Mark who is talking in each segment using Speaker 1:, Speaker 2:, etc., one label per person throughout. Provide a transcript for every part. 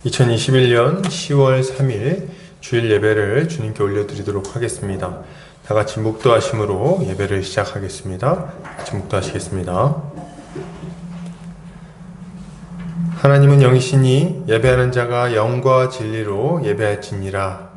Speaker 1: 2021년 10월 3일 주일 예배를 주님께 올려드리도록 하겠습니다. 다 같이 묵도하심으로 예배를 시작하겠습니다. 같이 묵도하시겠습니다. 하나님은 영이시니 예배하는 자가 영과 진리로 예배할지니라.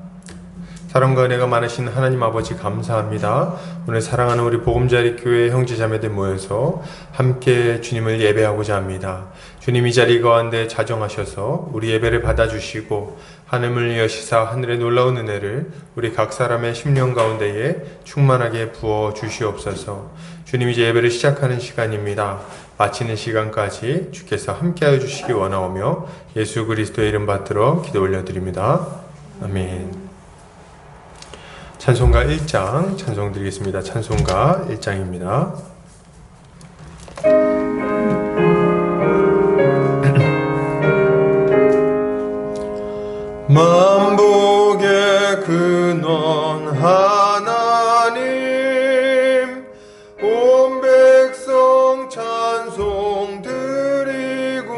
Speaker 1: 사랑과 은혜가 많으신 하나님 아버지 감사합니다. 오늘 사랑하는 우리 보금자리교회 형제자매들 모여서 함께 주님을 예배하고자 합니다. 주님 이 자리 가운데 자정하셔서 우리 예배를 받아주시고 하늘을 여시사 하늘의 놀라운 은혜를 우리 각 사람의 심령 가운데에 충만하게 부어 주시옵소서. 주님 이제 예배를 시작하는 시간입니다. 마치는 시간까지 주께서 함께하여 주시기 원하오며 예수 그리스도의 이름 받들어 기도 올려드립니다. 아멘. 찬송가 1장 찬송 드리겠습니다. 찬송가 1장입니다. 만복의 근원 하나님 온 백성 찬송 드리고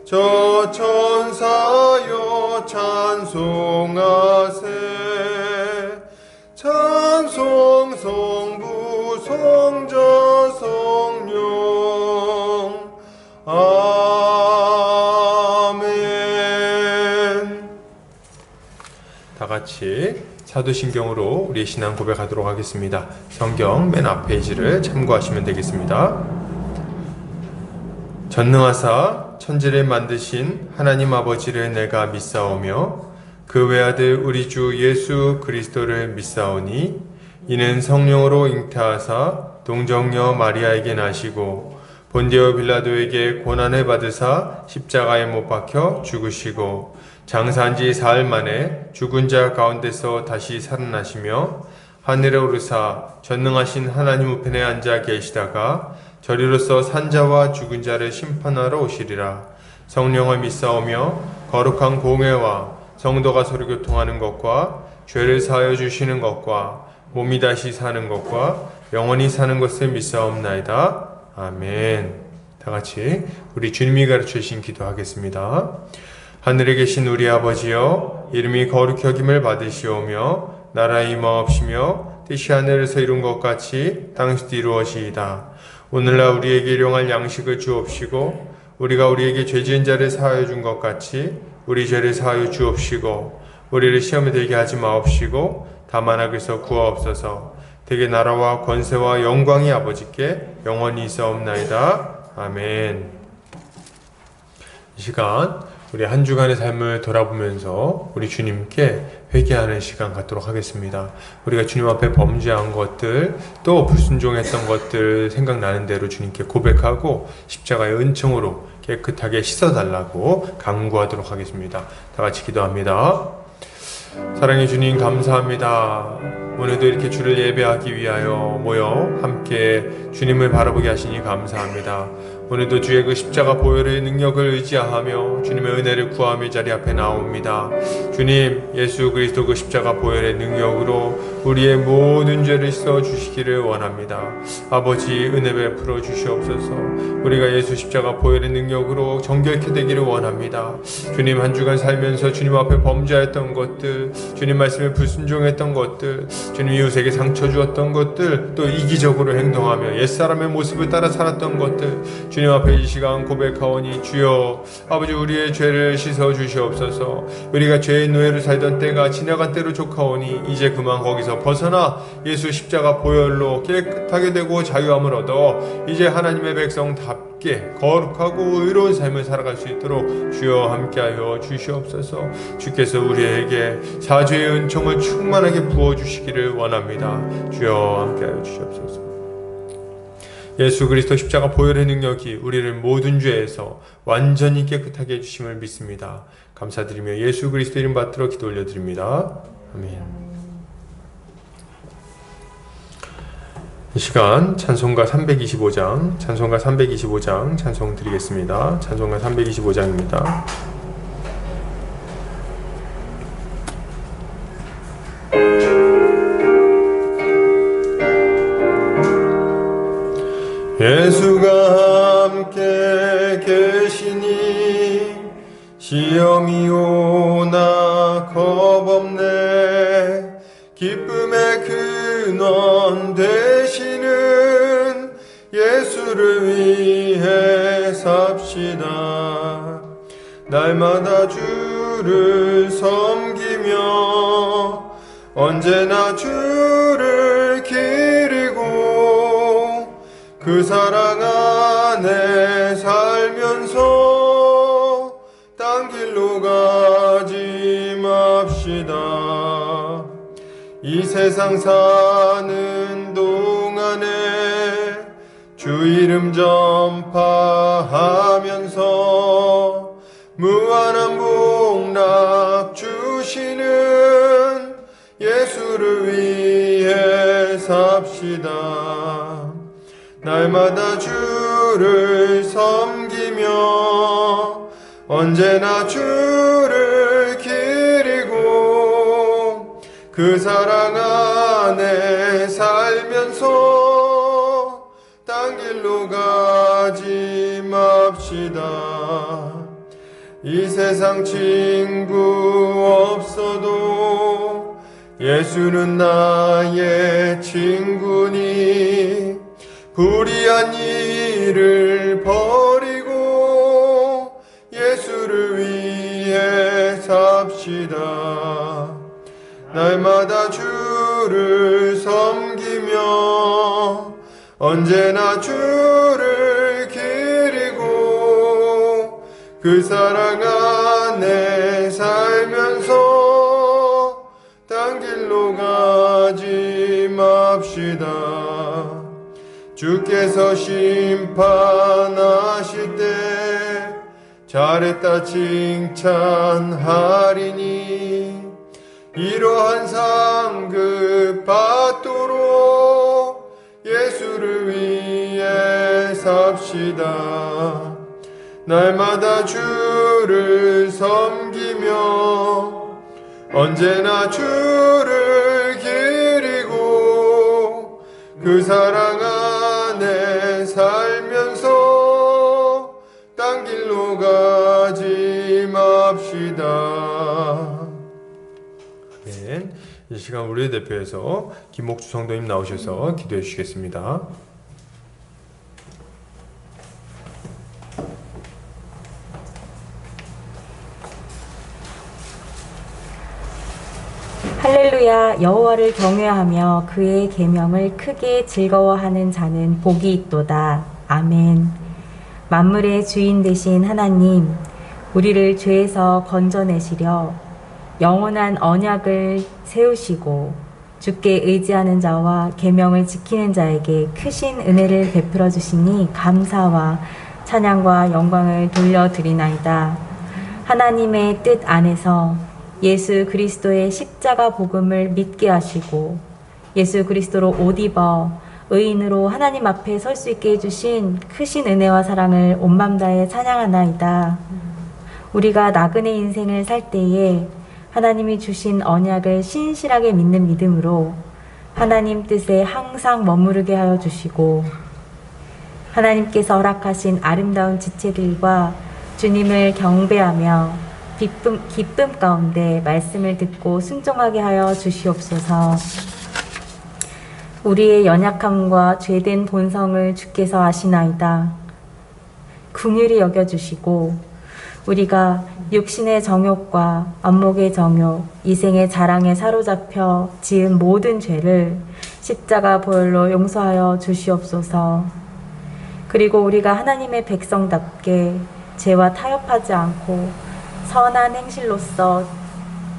Speaker 1: 저 천사여 찬송하세 찬송 성부 성자 성령 아멘. 다 같이 사도신경으로 우리의 신앙 고백하도록 하겠습니다. 성경 맨 앞 페이지를 참고하시면 되겠습니다. 전능하사 천지를 만드신 하나님 아버지를 내가 믿사오며 그 외아들 우리 주 예수 그리스도를 믿사오니 이는 성령으로 잉태하사 동정녀 마리아에게 나시고 본디오 빌라도에게 고난을 받으사 십자가에 못 박혀 죽으시고 장사한 지 사흘 만에 죽은 자 가운데서 다시 살아나시며 하늘에 오르사 전능하신 하나님 우편에 앉아 계시다가 저리로서 산자와 죽은 자를 심판하러 오시리라. 성령을 믿사오며 거룩한 공회와 성도가 서로 교통하는 것과 죄를 사하여 주시는 것과 몸이 다시 사는 것과 영원히 사는 것을 믿사옵나이다. 아멘. 다 같이 우리 주님이 가르쳐 주신 기도하겠습니다. 하늘에 계신 우리 아버지여, 이름이 거룩히 여김을 받으시오며 나라의 임하옵시며 뜻이 하늘에서 이룬 것 같이 땅에서도 이루어지이다. 오늘날 우리에게 일용할 양식을 주옵시고 우리가 우리에게 죄지은 자를 사하여 준 것 같이 우리 죄를 사하여 주옵시고 우리를 시험에 들게 하지 마옵시고 다만 악에서 구하옵소서. 대개 나라와 권세와 영광이 아버지께 영원히 있사옵나이다. 아멘. 이 시간 우리 한 주간의 삶을 돌아보면서 우리 주님께 회개하는 시간 갖도록 하겠습니다. 우리가 주님 앞에 범죄한 것들, 또 불순종했던 것들 생각나는 대로 주님께 고백하고 십자가의 은총으로 깨끗하게 씻어달라고 간구하도록 하겠습니다. 다 같이 기도합니다. 사랑해 주님 감사합니다. 오늘도 이렇게 주를 예배하기 위하여 모여 함께 주님을 바라보게 하시니 감사합니다. 오늘도 주의 그 십자가 보혈의 능력을 의지하며 주님의 은혜를 구하며 자리 앞에 나옵니다. 주님, 예수 그리스도 그 십자가 보혈의 능력으로 우리의 모든 죄를 씻어 주시기를 원합니다. 아버지 은혜 베풀어 주시옵소서. 우리가 예수 십자가 보혈의 능력으로 정결케 되기를 원합니다. 주님, 한 주간 살면서 주님 앞에 범죄했던 것들, 주님 말씀에 불순종했던 것들, 주님 이웃에게 상처 주었던 것들, 또 이기적으로 행동하며 옛사람의 모습을 따라 살았던 것들, 주님 앞에 이 시간 고백하오니 주여 아버지 우리의 죄를 씻어 주시옵소서. 우리가 죄의 노예로 살던 때가 지나간 때로 족하오니 이제 그만 거기서 벗어나 예수 십자가 보혈로 깨끗하게 되고 자유함을 얻어 이제 하나님의 백성답게 거룩하고 의로운 삶을 살아갈 수 있도록 주여 함께하여 주시옵소서. 주께서 우리에게 사죄의 은총을 충만하게 부어주시기를 원합니다. 주여 함께하여 주시옵소서. 예수 그리스도 십자가 보혈의 능력이 우리를 모든 죄에서 완전히 깨끗하게 해주심을 믿습니다. 감사드리며 예수 그리스도 이름 받들어 기도 올려드립니다. 아멘. 이 시간 찬송가 325장 찬송 드리겠습니다. 찬송가 325장입니다. 예수가 함께 계시니 시험이 오나 겁없네. 기쁨의 근원 되시는 예수를 위해 삽시다. 날마다 주를 섬기며 언제나 주를 기리고 그 사랑 안에 살면서 딴 길로 가지 맙시다. 이 세상 사는 동안에 주 이름 전파하면서 무한한 복락 주시는 예수를 위해 삽시다. 날마다 주를 섬기며 언제나 주를 기리고 그 사랑 안에 살면서 딴 길로 가지 맙시다. 이 세상 친구 없어도 예수는 나의 친구니 불의한 일을 버리고 예수를 위해 삽시다. 날마다 주를 섬기며 언제나 주를 기리고 그 사랑 안에 살면서 딴 길로 가지 맙시다. 주께서 심판하실 때 잘했다 칭찬하리니 이러한 상급 받도록 예수를 위해 삽시다. 날마다 주를 섬기며 언제나 주를 기리고 그 사랑 안에 살면서 딴 길로 가지 맙시다. 아멘. 이 시간 우리의 대표에서 김목주 성도님 나오셔서 기도해 주시겠습니다.
Speaker 2: 할렐루야. 여호와를 경외하며 그의 계명을 크게 즐거워하는 자는 복이 있도다. 아멘. 만물의 주인 되신 하나님, 우리를 죄에서 건져내시려 영원한 언약을 세우시고 주께 의지하는 자와 계명을 지키는 자에게 크신 은혜를 베풀어 주시니 감사와 찬양과 영광을 돌려드리나이다. 하나님의 뜻 안에서 예수 그리스도의 십자가 복음을 믿게 하시고 예수 그리스도로 옷 입어 의인으로 하나님 앞에 설 수 있게 해주신 크신 은혜와 사랑을 온 맘 다해 찬양하나이다. 우리가 나그네 인생을 살 때에 하나님이 주신 언약을 신실하게 믿는 믿음으로 하나님 뜻에 항상 머무르게 하여 주시고 하나님께서 허락하신 아름다운 지체들과 주님을 경배하며 기쁨 가운데 말씀을 듣고 순종하게 하여 주시옵소서. 우리의 연약함과 죄된 본성을 주께서 아시나이다. 긍휼히 여겨주시고 우리가 육신의 정욕과 안목의 정욕, 이생의 자랑에 사로잡혀 지은 모든 죄를 십자가 보혈로 용서하여 주시옵소서. 그리고 우리가 하나님의 백성답게 죄와 타협하지 않고 선한 행실로서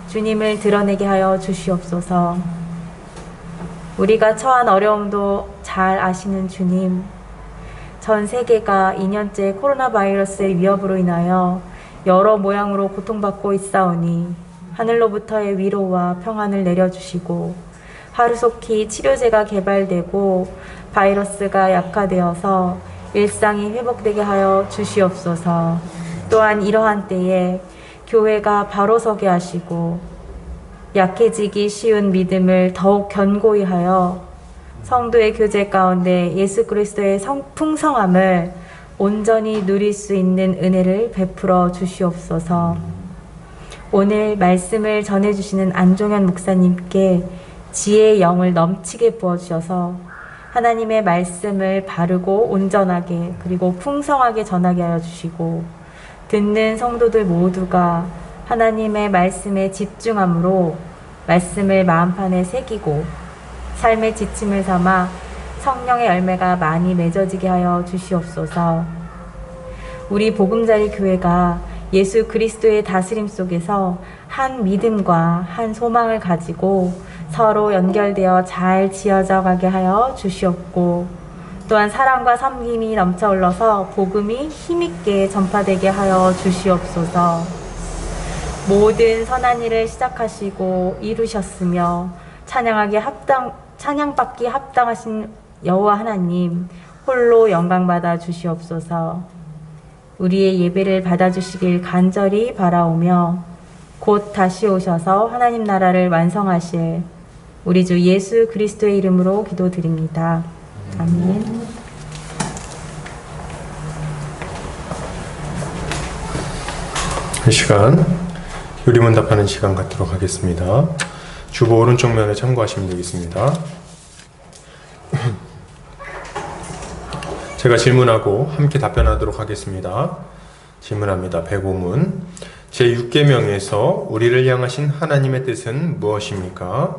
Speaker 2: 주님을 드러내게 하여 주시옵소서. 우리가 처한 어려움도 잘 아시는 주님, 전 세계가 2년째 코로나 바이러스의 위협으로 인하여 여러 모양으로 고통받고 있사오니 하늘로부터의 위로와 평안을 내려주시고 하루속히 치료제가 개발되고 바이러스가 약화되어서 일상이 회복되게 하여 주시옵소서. 또한 이러한 때에 교회가 바로 서게 하시고 약해지기 쉬운 믿음을 더욱 견고히 하여 성도의 교제 가운데 예수 그리스도의 풍성함을 온전히 누릴 수 있는 은혜를 베풀어 주시옵소서. 오늘 말씀을 전해주시는 안종현 목사님께 지혜의 영을 넘치게 부어주셔서 하나님의 말씀을 바르고 온전하게 그리고 풍성하게 전하게 하여 주시고 듣는 성도들 모두가 하나님의 말씀에 집중함으로 말씀을 마음판에 새기고 삶의 지침을 삼아 성령의 열매가 많이 맺어지게 하여 주시옵소서. 우리 보금자리 교회가 예수 그리스도의 다스림 속에서 한 믿음과 한 소망을 가지고 서로 연결되어 잘 지어져 가게 하여 주시옵고 또한 사랑과 섬김이 넘쳐 흘러서 복음이 힘있게 전파되게 하여 주시옵소서. 모든 선한 일을 시작하시고 이루셨으며 찬양받기 합당하신 여호와 하나님 홀로 영광받아 주시옵소서. 우리의 예배를 받아주시길 간절히 바라오며 곧 다시 오셔서 하나님 나라를 완성하실 우리 주 예수 그리스도의 이름으로 기도드립니다. 아멘.
Speaker 1: 이 시간 요리문답하는 시간 갖도록 하겠습니다. 주보 오른쪽 면에 참고하시면 되겠습니다. 제가 질문하고 함께 답변하도록 하겠습니다. 질문합니다. 105문. 제6계명에서 우리를 향하신 하나님의 뜻은 무엇입니까?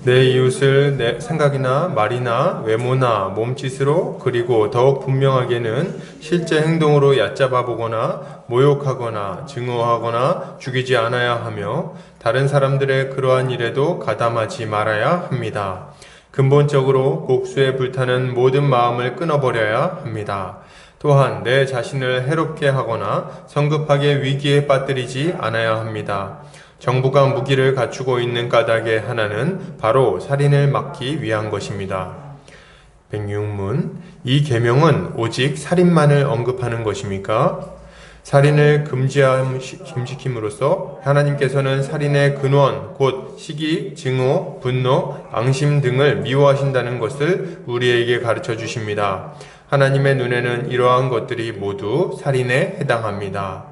Speaker 1: 내 이웃을 내 생각이나 말이나 외모나 몸짓으로 그리고 더욱 분명하게는 실제 행동으로 얕잡아 보거나 모욕하거나 증오하거나 죽이지 않아야 하며 다른 사람들의 그러한 일에도 가담하지 말아야 합니다. 근본적으로 곡수에 불타는 모든 마음을 끊어버려야 합니다. 또한 내 자신을 해롭게 하거나 성급하게 위기에 빠뜨리지 않아야 합니다. 정부가 무기를 갖추고 있는 까닭의 하나는 바로 살인을 막기 위한 것입니다. 106문. 이 계명은 오직 살인만을 언급하는 것입니까? 살인을 금지시킴으로써 하나님께서는 살인의 근원, 곧 시기, 증오, 분노, 앙심 등을 미워하신다는 것을 우리에게 가르쳐 주십니다. 하나님의 눈에는 이러한 것들이 모두 살인에 해당합니다.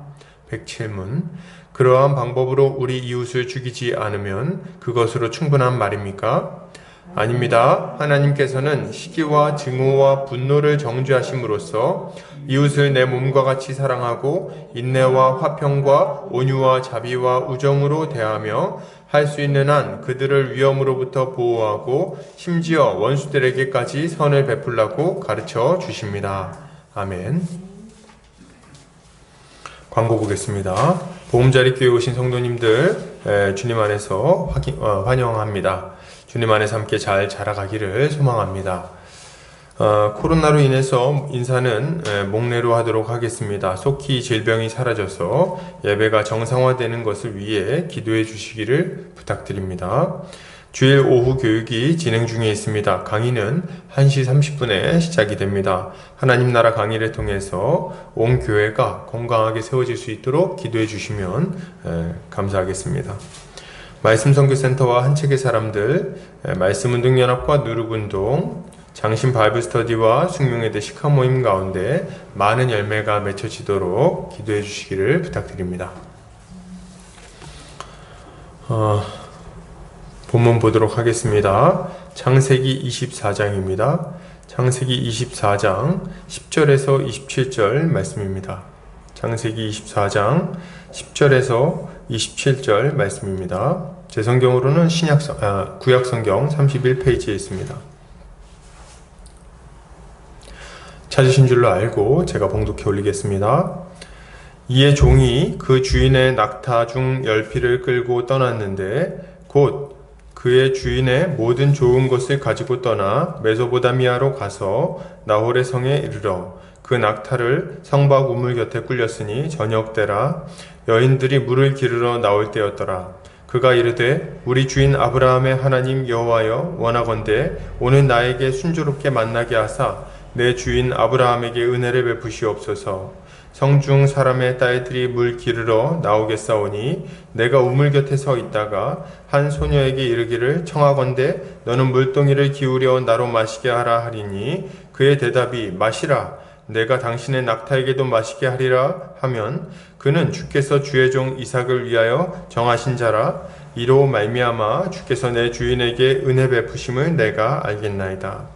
Speaker 1: 107문. 그러한 방법으로 우리 이웃을 죽이지 않으면 그것으로 충분한 말입니까? 아닙니다. 하나님께서는 시기와 증오와 분노를 정죄하심으로써 이웃을 내 몸과 같이 사랑하고 인내와 화평과 온유와 자비와 우정으로 대하며 할 수 있는 한 그들을 위험으로부터 보호하고 심지어 원수들에게까지 선을 베풀라고 가르쳐 주십니다. 아멘. 광고 보겠습니다. 보금자리 교회 오신 성도님들 주님 안에서 환영합니다. 주님 안에서 함께 잘 자라가기를 소망합니다. 코로나로 인해서 인사는 목례로 하도록 하겠습니다. 속히 질병이 사라져서 예배가 정상화되는 것을 위해 기도해 주시기를 부탁드립니다. 주일 오후 교육이 진행 중에 있습니다. 강의는 1시 30분에 시작이 됩니다. 하나님 나라 강의를 통해서 온 교회가 건강하게 세워질 수 있도록 기도해 주시면 감사하겠습니다. 말씀선교센터와 한책의 사람들, 말씀운동연합과 누룩운동, 장신 바이블 스터디와 숙명예대 식화 모임 가운데 많은 열매가 맺혀지도록 기도해 주시기를 부탁드립니다. 본문 보도록 하겠습니다. 창세기 24장입니다. 창세기 24장 10절에서 27절 말씀입니다. 창세기 24장 10절에서 27절 말씀입니다. 제 성경으로는 구약성경 31페이지에 있습니다. 찾으신 줄로 알고 제가 봉독해 올리겠습니다. 이에 종이 그 주인의 낙타 중 10피를 끌고 떠났는데 곧 그의 주인의 모든 좋은 것을 가지고 떠나 메소보다미아로 가서 나홀의 성에 이르러 그 낙타를 성박 우물 곁에 꿀렸으니 저녁 때라. 여인들이 물을 기르러 나올 때였더라. 그가 이르되 우리 주인 아브라함의 하나님 여호와여 원하건대 오늘 나에게 순조롭게 만나게 하사 내 주인 아브라함에게 은혜를 베푸시옵소서. 성중 사람의 딸들이 물 기르러 나오겠사오니 내가 우물 곁에 서 있다가 한 소녀에게 이르기를 청하건대 너는 물동이를 기울여 나로 마시게 하라 하리니 그의 대답이 마시라. 내가 당신의 낙타에게도 마시게 하리라 하면 그는 주께서 주의 종 이삭을 위하여 정하신 자라. 이로 말미암아 주께서 내 주인에게 은혜 베푸심을 내가 알겠나이다.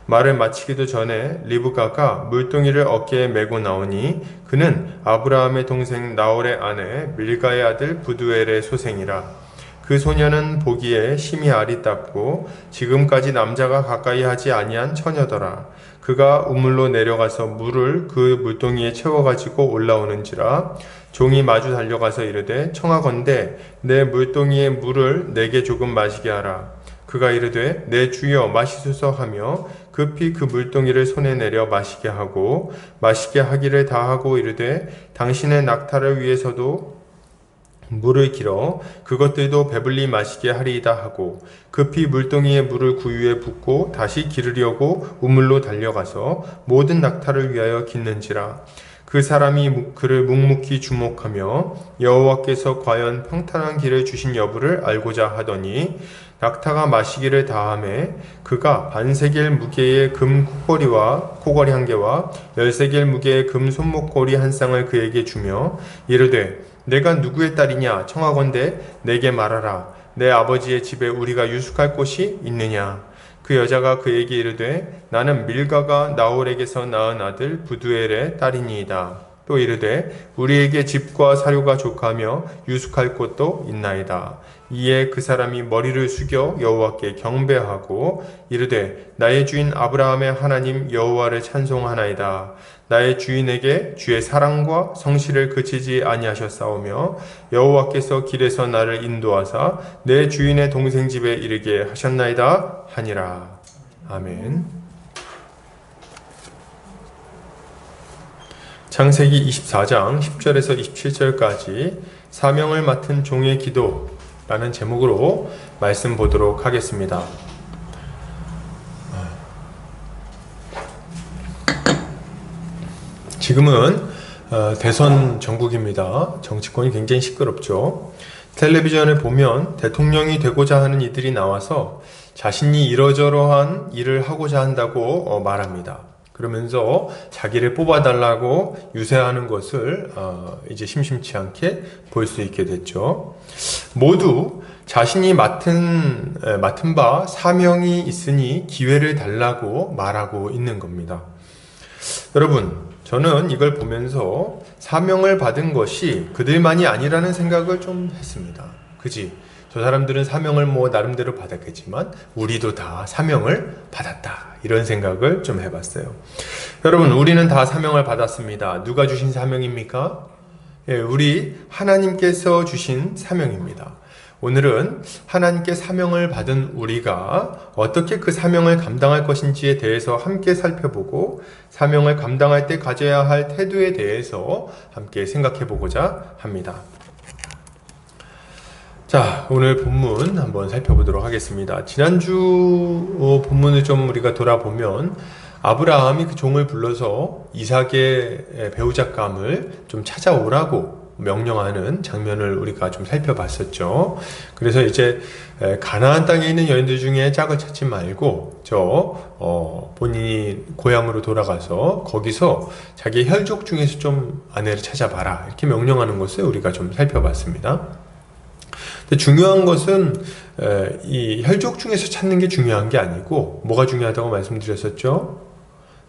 Speaker 1: 말을 마치기도 전에 리브가가 물동이를 어깨에 메고 나오니 그는 아브라함의 동생 나홀의 아내 밀가의 아들 부두엘의 소생이라. 그 소녀는 보기에 심히 아리따고 지금까지 남자가 가까이 하지 아니한 처녀더라. 그가 우물로 내려가서 물을 그 물동이에 채워가지고 올라오는지라. 종이 마주 달려가서 이르되 청하건대 내 물동이의 물을 내게 조금 마시게 하라. 그가 이르되 내 주여 마시소서 하며 급히 그 물동이를 손에 내려 마시게 하고 마시게 하기를 다하고 이르되 당신의 낙타를 위해서도 물을 길어 그것들도 배불리 마시게 하리이다 하고 급히 물동이의 물을 구유에 붓고 다시 기르려고 우물로 달려가서 모든 낙타를 위하여 깃는지라. 그 사람이 그를 묵묵히 주목하며 여호와께서 과연 평탄한 길을 주신 여부를 알고자 하더니 낙타가 마시기를 다하매 그가 반세겔 무게의 금 코걸이 한 개와 10세겔 무게의 금 손목걸이 한 쌍을 그에게 주며 이르되 내가 누구의 딸이냐 청하건대 내게 말하라. 내 아버지의 집에 우리가 유숙할 곳이 있느냐. 그 여자가 그에게 이르되 나는 밀가가 나홀에게서 낳은 아들 부두엘의 딸이니이다. 또 이르되 우리에게 집과 사료가 족하며 유숙할 곳도 있나이다. 이에 그 사람이 머리를 숙여 여호와께 경배하고 이르되 나의 주인 아브라함의 하나님 여호와를 찬송하나이다. 나의 주인에게 주의 사랑과 성실을 그치지 아니하셨사오며 여호와께서 길에서 나를 인도하사 내 주인의 동생 집에 이르게 하셨나이다 하니라. 아멘. 창세기 24장 10절에서 27절까지 사명을 맡은 종의 기도라는 제목으로 말씀 보도록 하겠습니다. 지금은 대선 전국입니다. 정치권이 굉장히 시끄럽죠. 텔레비전을 보면 대통령이 되고자 하는 이들이 나와서 자신이 이러저러한 일을 하고자 한다고 말합니다. 그러면서 자기를 뽑아달라고 유세하는 것을 이제 심심치 않게 볼 수 있게 됐죠. 모두 자신이 맡은 바 사명이 있으니 기회를 달라고 말하고 있는 겁니다. 여러분, 저는 이걸 보면서 사명을 받은 것이 그들만이 아니라는 생각을 좀 했습니다. 그지? 저 사람들은 사명을 나름대로 받았겠지만 우리도 다 사명을 받았다. 이런 생각을 좀 해봤어요. 여러분, 우리는 다 사명을 받았습니다. 누가 주신 사명입니까? 우리 하나님께서 주신 사명입니다. 오늘은 하나님께 사명을 받은 우리가 어떻게 그 사명을 감당할 것인지에 대해서 함께 살펴보고 사명을 감당할 때 가져야 할 태도에 대해서 함께 생각해 보고자 합니다. 자, 오늘 본문 한번 살펴보도록 하겠습니다. 지난주 본문을 좀 우리가 돌아보면 아브라함이 그 종을 불러서 이삭의 배우잣감을 좀 찾아오라고 명령하는 장면을 우리가 좀 살펴봤었죠. 그래서 이제 가나안 땅에 있는 여인들 중에 짝을 찾지 말고 본인이 고향으로 돌아가서 거기서 자기 혈족 중에서 좀 아내를 찾아봐라 이렇게 명령하는 것을 우리가 좀 살펴봤습니다. 근데 중요한 것은 이 혈족 중에서 찾는 게 중요한 게 아니고 뭐가 중요하다고 말씀드렸었죠.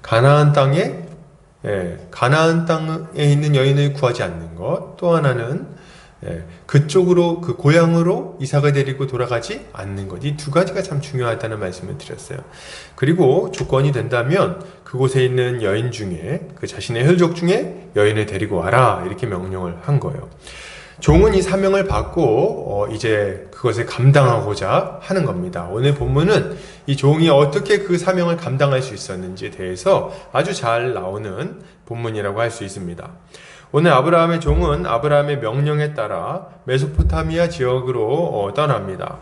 Speaker 1: 가나안 땅에 있는 여인을 구하지 않는 것, 또 하나는 그쪽으로 그 고향으로 이삭을 데리고 돌아가지 않는 것, 이 두 가지가 참 중요하다는 말씀을 드렸어요. 그리고 조건이 된다면 그곳에 있는 여인 중에 그 자신의 혈족 중에 여인을 데리고 와라 이렇게 명령을 한 거예요. 종은 이 사명을 받고 이제 그것을 감당하고자 하는 겁니다. 오늘 본문은 이 종이 어떻게 그 사명을 감당할 수 있었는지에 대해서 아주 잘 나오는 본문이라고 할 수 있습니다. 오늘 아브라함의 종은 아브라함의 명령에 따라 메소포타미아 지역으로 떠납니다.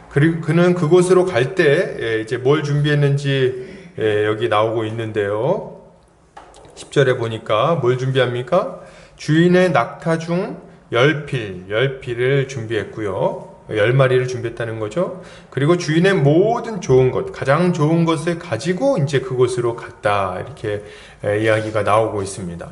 Speaker 1: 그리고 그는 그곳으로 갈 때 이제 뭘 준비했는지 여기 나오고 있는데요. 10절에 보니까 뭘 준비합니까? 주인의 낙타 중 10필을 준비했고요. 10마리를 준비했다는 거죠. 그리고 주인의 모든 좋은 것, 가장 좋은 것을 가지고 이제 그곳으로 갔다. 이렇게 이야기가 나오고 있습니다.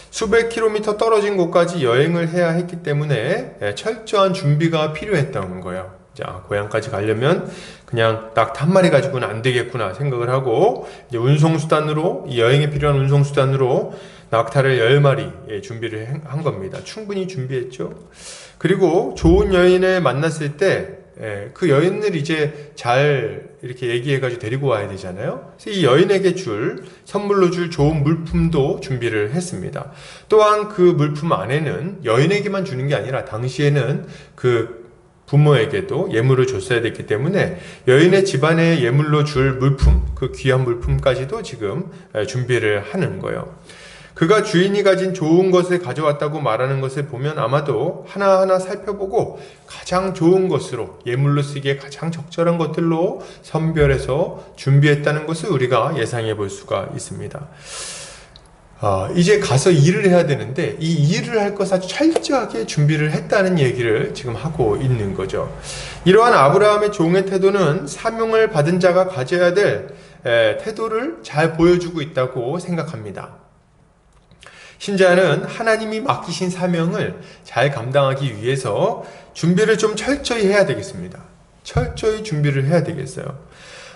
Speaker 1: 수백 킬로미터 떨어진 곳까지 여행을 해야 했기 때문에 철저한 준비가 필요했던 거예요. 자, 고향까지 가려면 그냥 낙타 한 마리 가지고는 안 되겠구나 생각을 하고, 이제 운송수단으로, 이 여행에 필요한 운송수단으로 낙타를 10마리 준비를 한 겁니다. 충분히 준비했죠. 그리고 좋은 여인을 만났을 때, 그 여인을 이제 잘 이렇게 얘기해가지고 데리고 와야 되잖아요. 그래서 이 여인에게 선물로 줄 좋은 물품도 준비를 했습니다. 또한 그 물품 안에는 여인에게만 주는 게 아니라 당시에는 그 부모에게도 예물을 줬어야 됐기 때문에 여인의 집안에 예물로 줄 물품, 그 귀한 물품까지도 지금 준비를 하는 거예요. 그가 주인이 가진 좋은 것을 가져왔다고 말하는 것을 보면 아마도 하나하나 살펴보고 가장 좋은 것으로, 예물로 쓰기에 가장 적절한 것들로 선별해서 준비했다는 것을 우리가 예상해 볼 수가 있습니다. 이제 가서 일을 해야 되는데 이 일을 할 것을 아주 철저하게 준비를 했다는 얘기를 지금 하고 있는 거죠. 이러한 아브라함의 종의 태도는 사명을 받은 자가 가져야 될 태도를 잘 보여주고 있다고 생각합니다. 신자는 하나님이 맡기신 사명을 잘 감당하기 위해서 준비를 좀 철저히 해야 되겠습니다. 철저히 준비를 해야 되겠어요.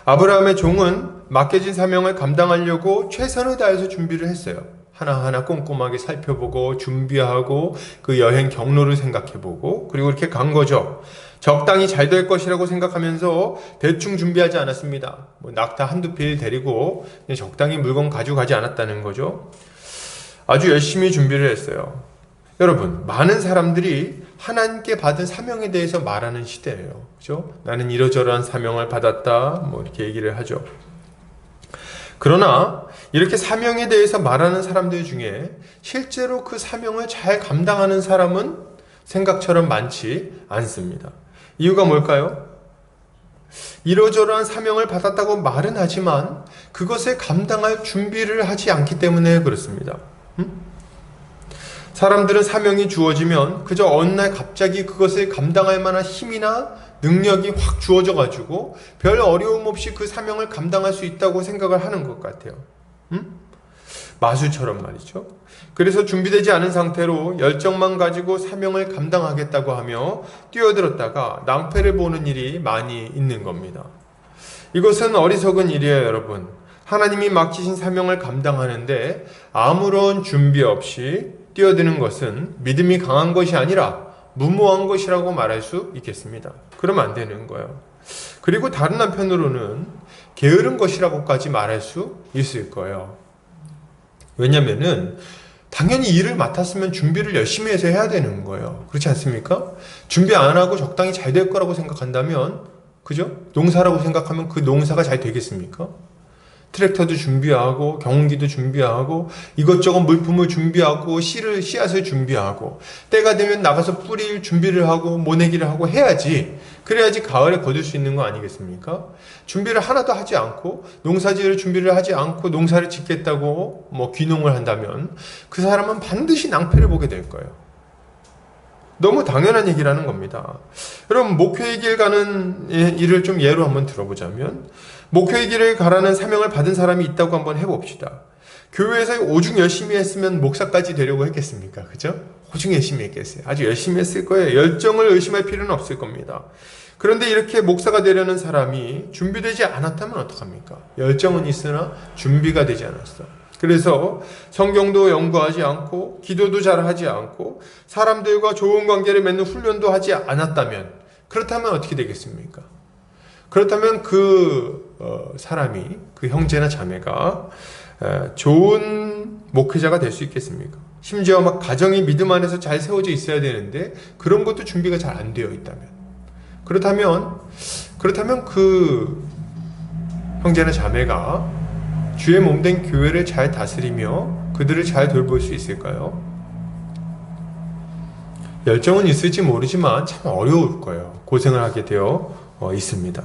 Speaker 1: 아브라함의 종은 맡겨진 사명을 감당하려고 최선을 다해서 준비를 했어요. 하나하나 꼼꼼하게 살펴보고 준비하고 그 여행 경로를 생각해보고 그리고 이렇게 간 거죠. 적당히 잘 될 것이라고 생각하면서 대충 준비하지 않았습니다. 낙타 한두 필 데리고 적당히 물건 가져가지 않았다는 거죠. 아주 열심히 준비를 했어요. 여러분, 많은 사람들이 하나님께 받은 사명에 대해서 말하는 시대예요. 그죠? 나는 이러저러한 사명을 받았다. 이렇게 얘기를 하죠. 그러나 이렇게 사명에 대해서 말하는 사람들 중에 실제로 그 사명을 잘 감당하는 사람은 생각처럼 많지 않습니다. 이유가 뭘까요? 이러저러한 사명을 받았다고 말은 하지만 그것을 감당할 준비를 하지 않기 때문에 그렇습니다. 사람들은 사명이 주어지면 그저 어느 날 갑자기 그것을 감당할 만한 힘이나 능력이 확 주어져 가지고 별 어려움 없이 그 사명을 감당할 수 있다고 생각을 하는 것 같아요. 마술처럼 말이죠. 그래서 준비되지 않은 상태로 열정만 가지고 사명을 감당하겠다고 하며 뛰어들었다가 낭패를 보는 일이 많이 있는 겁니다. 이것은 어리석은 일이에요, 여러분. 하나님이 맡기신 사명을 감당하는데 아무런 준비 없이 뛰어드는 것은 믿음이 강한 것이 아니라 무모한 것이라고 말할 수 있겠습니다. 그러면 안 되는 거예요. 그리고 다른 한편으로는 게으른 것이라고까지 말할 수 있을 거예요. 왜냐면은 당연히 일을 맡았으면 준비를 열심히 해서 해야 되는 거예요. 그렇지 않습니까? 준비 안 하고 적당히 잘 될 거라고 생각한다면, 그죠? 농사라고 생각하면 그 농사가 잘 되겠습니까? 트랙터도 준비하고 경운기도 준비하고 이것저것 물품을 준비하고 씨앗을 준비하고 때가 되면 나가서 뿌릴 준비를 하고 모내기를 하고 해야지. 그래야지 가을에 거둘 수 있는 거 아니겠습니까? 준비를 하나도 하지 않고 농사지을 준비를 하지 않고 농사를 짓겠다고 귀농을 한다면 그 사람은 반드시 낭패를 보게 될 거예요. 너무 당연한 얘기라는 겁니다. 여러분, 목회의 길 가는 일을 좀 예로 한번 들어보자면 목회의 길을 가라는 사명을 받은 사람이 있다고 한번 해봅시다. 교회에서 오죽 열심히 했으면 목사까지 되려고 했겠습니까? 그죠? 오죽 열심히 했겠어요. 아주 열심히 했을 거예요. 열정을 의심할 필요는 없을 겁니다. 그런데 이렇게 목사가 되려는 사람이 준비되지 않았다면 어떡합니까? 열정은 있으나 준비가 되지 않았어. 그래서 성경도 연구하지 않고 기도도 잘 하지 않고 사람들과 좋은 관계를 맺는 훈련도 하지 않았다면, 그렇다면 어떻게 되겠습니까? 그렇다면 그 사람이, 그 형제나 자매가 좋은 목회자가 될 수 있겠습니까? 심지어 가정이 믿음 안에서 잘 세워져 있어야 되는데 그런 것도 준비가 잘 안 되어 있다면, 그렇다면 그 형제나 자매가 주의 몸된 교회를 잘 다스리며 그들을 잘 돌볼 수 있을까요? 열정은 있을지 모르지만 참 어려울 거예요. 고생을 하게 되어 있습니다.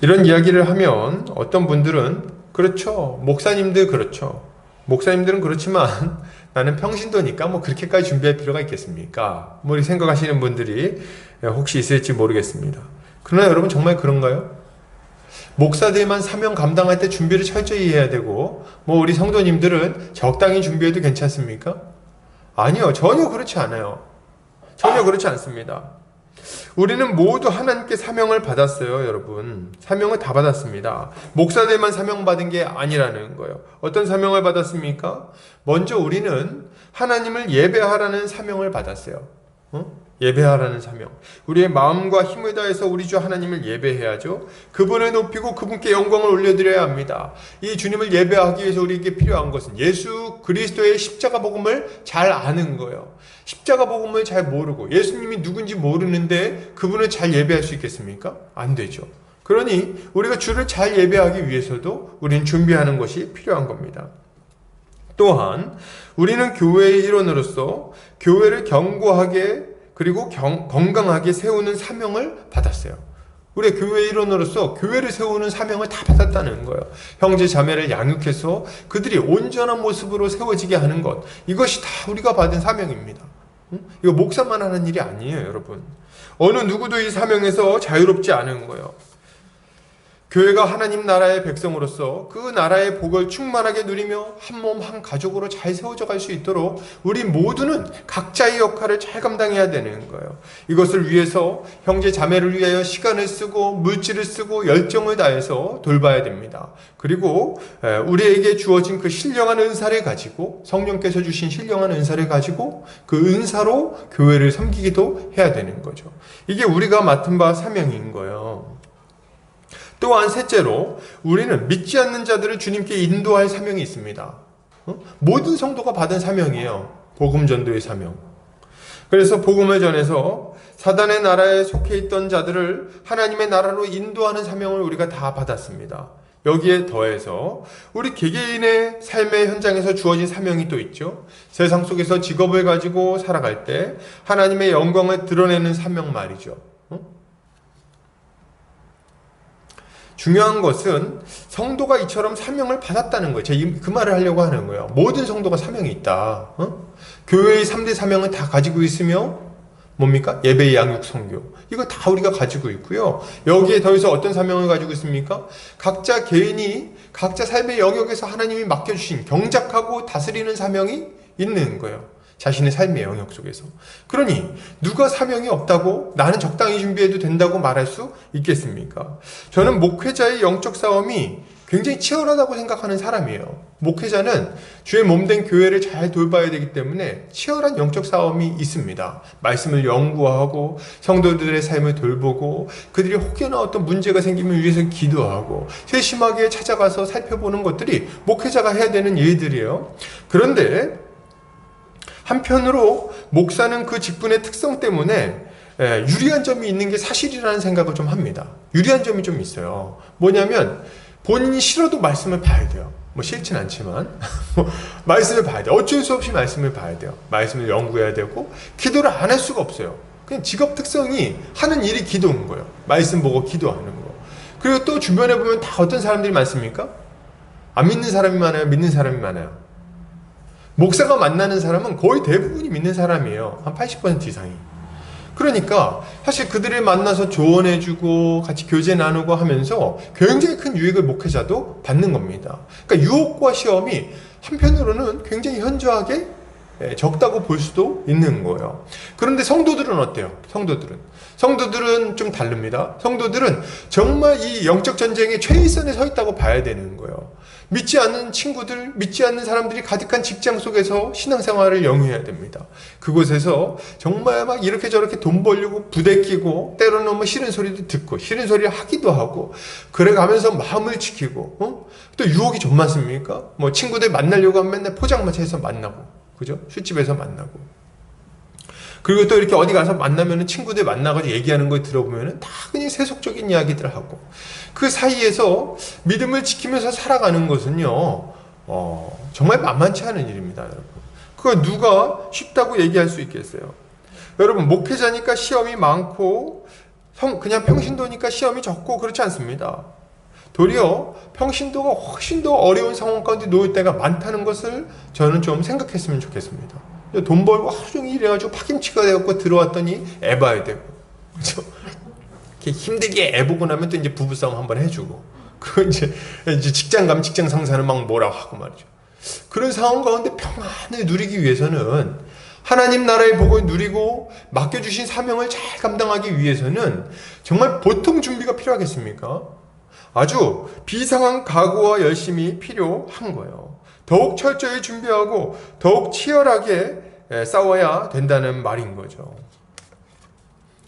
Speaker 1: 이런 이야기를 하면 어떤 분들은 그렇죠. 목사님들 그렇죠. 목사님들은 그렇지만 나는 평신도니까 뭐 그렇게까지 준비할 필요가 있겠습니까? 뭐 이렇게 생각하시는 분들이 혹시 있을지 모르겠습니다. 그러나 여러분 정말 그런가요? 목사들만 사명 감당할 때 준비를 철저히 해야 되고 뭐 우리 성도님들은 적당히 준비해도 괜찮습니까? 아니요. 전혀 그렇지 않아요. 전혀 그렇지 않습니다. 우리는 모두 하나님께 사명을 받았어요, 여러분. 사명을 다 받았습니다. 목사들만 사명받은 게 아니라는 거예요. 어떤 사명을 받았습니까? 먼저 우리는 하나님을 예배하라는 사명을 받았어요. 예배하라는 사명. 우리의 마음과 힘을 다해서 우리 주 하나님을 예배해야죠. 그분을 높이고 그분께 영광을 올려드려야 합니다. 이 주님을 예배하기 위해서 우리에게 필요한 것은 예수 그리스도의 십자가 복음을 잘 아는 거예요. 십자가 복음을 잘 모르고 예수님이 누군지 모르는데 그분을 잘 예배할 수 있겠습니까? 안 되죠. 그러니 우리가 주를 잘 예배하기 위해서도 우리는 준비하는 것이 필요한 겁니다. 또한 우리는 교회의 일원으로서 교회를 견고하게 그리고 건강하게 세우는 사명을 받았어요. 우리 교회 일원으로서 교회를 세우는 사명을 다 받았다는 거예요. 형제 자매를 양육해서 그들이 온전한 모습으로 세워지게 하는 것, 이것이 다 우리가 받은 사명입니다. 이거 목사만 하는 일이 아니에요, 여러분. 어느 누구도 이 사명에서 자유롭지 않은 거예요. 교회가 하나님 나라의 백성으로서 그 나라의 복을 충만하게 누리며 한 몸 한 가족으로 잘 세워져 갈 수 있도록 우리 모두는 각자의 역할을 잘 감당해야 되는 거예요. 이것을 위해서 형제 자매를 위하여 시간을 쓰고 물질을 쓰고 열정을 다해서 돌봐야 됩니다. 그리고 우리에게 주어진 그 신령한 은사를 가지고 성령께서 주신 신령한 은사를 가지고 그 은사로 교회를 섬기기도 해야 되는 거죠. 이게 우리가 맡은 바 사명인 거예요. 또한 셋째로 우리는 믿지 않는 자들을 주님께 인도할 사명이 있습니다. 모든 성도가 받은 사명이에요. 복음 전도의 사명. 그래서 복음을 전해서 사단의 나라에 속해 있던 자들을 하나님의 나라로 인도하는 사명을 우리가 다 받았습니다. 여기에 더해서 우리 개개인의 삶의 현장에서 주어진 사명이 또 있죠. 세상 속에서 직업을 가지고 살아갈 때 하나님의 영광을 드러내는 사명 말이죠. 중요한 것은 성도가 이처럼 사명을 받았다는 거예요. 제가 그 말을 하려고 하는 거예요. 모든 성도가 사명이 있다. 교회의 3대 사명을 다 가지고 있으며 뭡니까? 예배, 양육, 선교. 이거 다 우리가 가지고 있고요. 여기에 더해서 어떤 사명을 가지고 있습니까? 각자 개인이 각자 삶의 영역에서 하나님이 맡겨주신 경작하고 다스리는 사명이 있는 거예요. 자신의 삶의 영역 속에서. 그러니 누가 사명이 없다고 나는 적당히 준비해도 된다고 말할 수 있겠습니까? 저는 목회자의 영적 싸움이 굉장히 치열하다고 생각하는 사람이에요. 목회자는 주의 몸된 교회를 잘 돌봐야 되기 때문에 치열한 영적 싸움이 있습니다. 말씀을 연구하고 성도들의 삶을 돌보고 그들이 혹여나 어떤 문제가 생기면 위해서 기도하고 세심하게 찾아가서 살펴보는 것들이 목회자가 해야 되는 일들이에요. 그런데 한편으로 목사는 그 직분의 특성 때문에 유리한 점이 있는 게 사실이라는 생각을 좀 합니다. 유리한 점이 좀 있어요. 뭐냐면 본인이 싫어도 말씀을 봐야 돼요. 뭐 싫진 않지만 말씀을 봐야 돼요. 어쩔 수 없이 말씀을 봐야 돼요. 말씀을 연구해야 되고 기도를 안 할 수가 없어요. 그냥 직업 특성이 하는 일이 기도인 거예요. 말씀 보고 기도하는 거. 그리고 또 주변에 보면 다 어떤 사람들이 많습니까? 안 믿는 사람이 많아요? 믿는 사람이 많아요? 목사가 만나는 사람은 거의 대부분이 믿는 사람이에요. 한 80% 이상이. 그러니까 사실 그들을 만나서 조언해주고 같이 교제 나누고 하면서 굉장히 큰 유익을 목회자도 받는 겁니다. 그러니까 유혹과 시험이 한편으로는 굉장히 현저하게 적다고 볼 수도 있는 거예요. 그런데 성도들은 어때요? 성도들은 좀 다릅니다. 성도들은 정말 이 영적 전쟁의 최일선에 서 있다고 봐야 되는 거예요. 믿지 않는 친구들, 믿지 않는 사람들이 가득한 직장 속에서 신앙생활을 영위해야 됩니다. 그곳에서 정말 막 이렇게 저렇게 돈 벌려고 부대끼고 때로는 뭐 싫은 소리도 듣고 싫은 소리를 하기도 하고 그래 가면서 마음을 지키고 또 유혹이 좀 많습니까? 뭐 친구들 만나려고 하면 맨날 포장마차에서 만나고 그죠? 술집에서 만나고 그리고 또 이렇게 어디 가서 만나면은 친구들 만나가지고 얘기하는 걸 들어보면은 다 그냥 세속적인 이야기들 하고 그 사이에서 믿음을 지키면서 살아가는 것은요, 정말 만만치 않은 일입니다, 여러분. 그거 누가 쉽다고 얘기할 수 있겠어요? 여러분, 목회자니까 시험이 많고, 그냥 평신도니까 시험이 적고 그렇지 않습니다. 도리어 평신도가 훨씬 더 어려운 상황 가운데 놓일 때가 많다는 것을 저는 좀 생각했으면 좋겠습니다. 돈 벌고 하루 종일 일해가지고 파김치가 돼갖고 들어왔더니 애 봐야 되고, 그렇죠? 이렇게 힘들게 애 보고 나면 또 이제 부부싸움 한번 해주고, 그 이제 직장 가면 직장 상사는 막 뭐라고 하고 말이죠. 그런 상황 가운데 평안을 누리기 위해서는, 하나님 나라의 복을 누리고 맡겨주신 사명을 잘 감당하기 위해서는 정말 보통 준비가 필요하겠습니까? 아주 비상한 각오와 열심이 필요한 거예요. 더욱 철저히 준비하고 더욱 치열하게 싸워야 된다는 말인 거죠.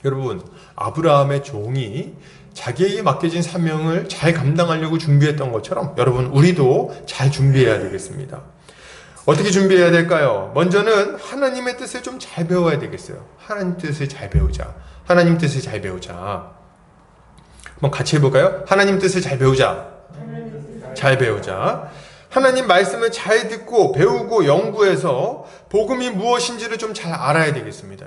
Speaker 1: 여러분, 아브라함의 종이 자기에게 맡겨진 사명을 잘 감당하려고 준비했던 것처럼 여러분, 우리도 잘 준비해야 되겠습니다. 어떻게 준비해야 될까요? 먼저는 하나님의 뜻을 좀 잘 배워야 되겠어요. 하나님 뜻을 잘 배우자. 하나님 뜻을 잘 배우자. 한번 같이 해볼까요? 하나님 뜻을 잘 배우자. 잘 배우자. 하나님 말씀을 잘 듣고 배우고 연구해서 복음이 무엇인지를 좀 잘 알아야 되겠습니다.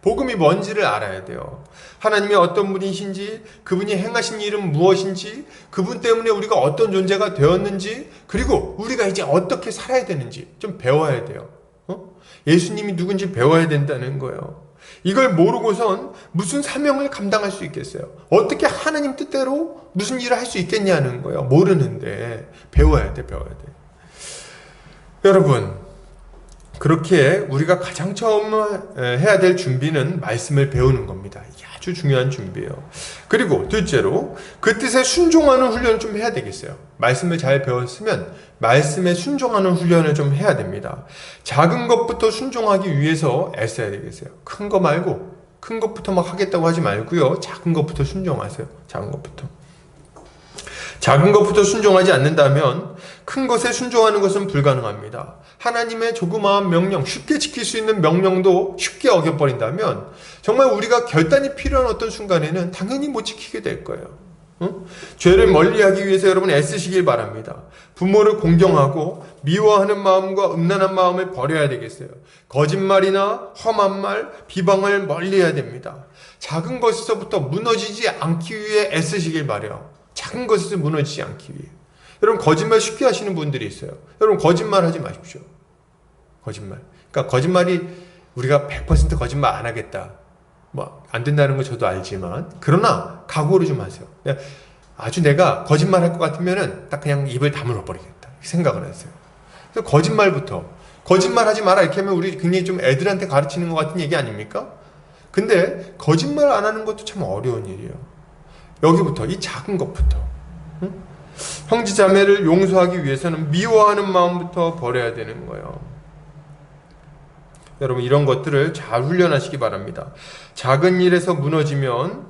Speaker 1: 복음이 뭔지를 알아야 돼요. 하나님이 어떤 분이신지, 그분이 행하신 일은 무엇인지, 그분 때문에 우리가 어떤 존재가 되었는지, 그리고 우리가 이제 어떻게 살아야 되는지 좀 배워야 돼요. 예수님이 누군지 배워야 된다는 거예요. 이걸 모르고선 무슨 사명을 감당할 수 있겠어요? 어떻게 하나님 뜻대로 무슨 일을 할 수 있겠냐는 거예요. 모르는데 배워야 돼. 여러분, 그렇게 우리가 가장 처음 해야 될 준비는 말씀을 배우는 겁니다. 이게 아주 중요한 준비예요. 그리고 둘째로 그 뜻에 순종하는 훈련을 좀 해야 되겠어요. 말씀을 잘 배웠으면 말씀에 순종하는 훈련을 좀 해야 됩니다. 작은 것부터 순종하기 위해서 애써야 되겠어요. 큰 거 말고, 큰 것부터 막 하겠다고 하지 말고요. 작은 것부터 순종하세요. 작은 것부터. 작은 것부터 순종하지 않는다면 큰 것에 순종하는 것은 불가능합니다. 하나님의 조그마한 명령, 쉽게 지킬 수 있는 명령도 쉽게 어겨버린다면 정말 우리가 결단이 필요한 어떤 순간에는 당연히 못 지키게 될 거예요. 죄를 멀리하기 위해서 여러분 애쓰시길 바랍니다. 부모를 공경하고 미워하는 마음과 음란한 마음을 버려야 되겠어요. 거짓말이나 험한 말, 비방을 멀리해야 됩니다. 작은 것에서부터 무너지지 않기 위해 애쓰시길 바라요. 작은 것에서 무너지지 않기 위해. 여러분, 거짓말 쉽게 하시는 분들이 있어요. 여러분, 거짓말 하지 마십시오. 거짓말. 그러니까 거짓말이 우리가 100% 거짓말 안 하겠다, 뭐 안 된다는 거 저도 알지만, 그러나 각오를 좀 하세요. 아주 내가 거짓말 할 것 같으면은 딱 그냥 입을 다물어 버리겠다, 생각을 하세요. 그래서 거짓말부터, 거짓말 하지 마라 이렇게 하면 우리 굉장히 좀 애들한테 가르치는 것 같은 얘기 아닙니까? 근데 거짓말 안 하는 것도 참 어려운 일이에요. 여기부터, 이 작은 것부터. 형제 자매를 용서하기 위해서는 미워하는 마음부터 버려야 되는 거예요. 여러분, 이런 것들을 잘 훈련하시기 바랍니다. 작은 일에서 무너지면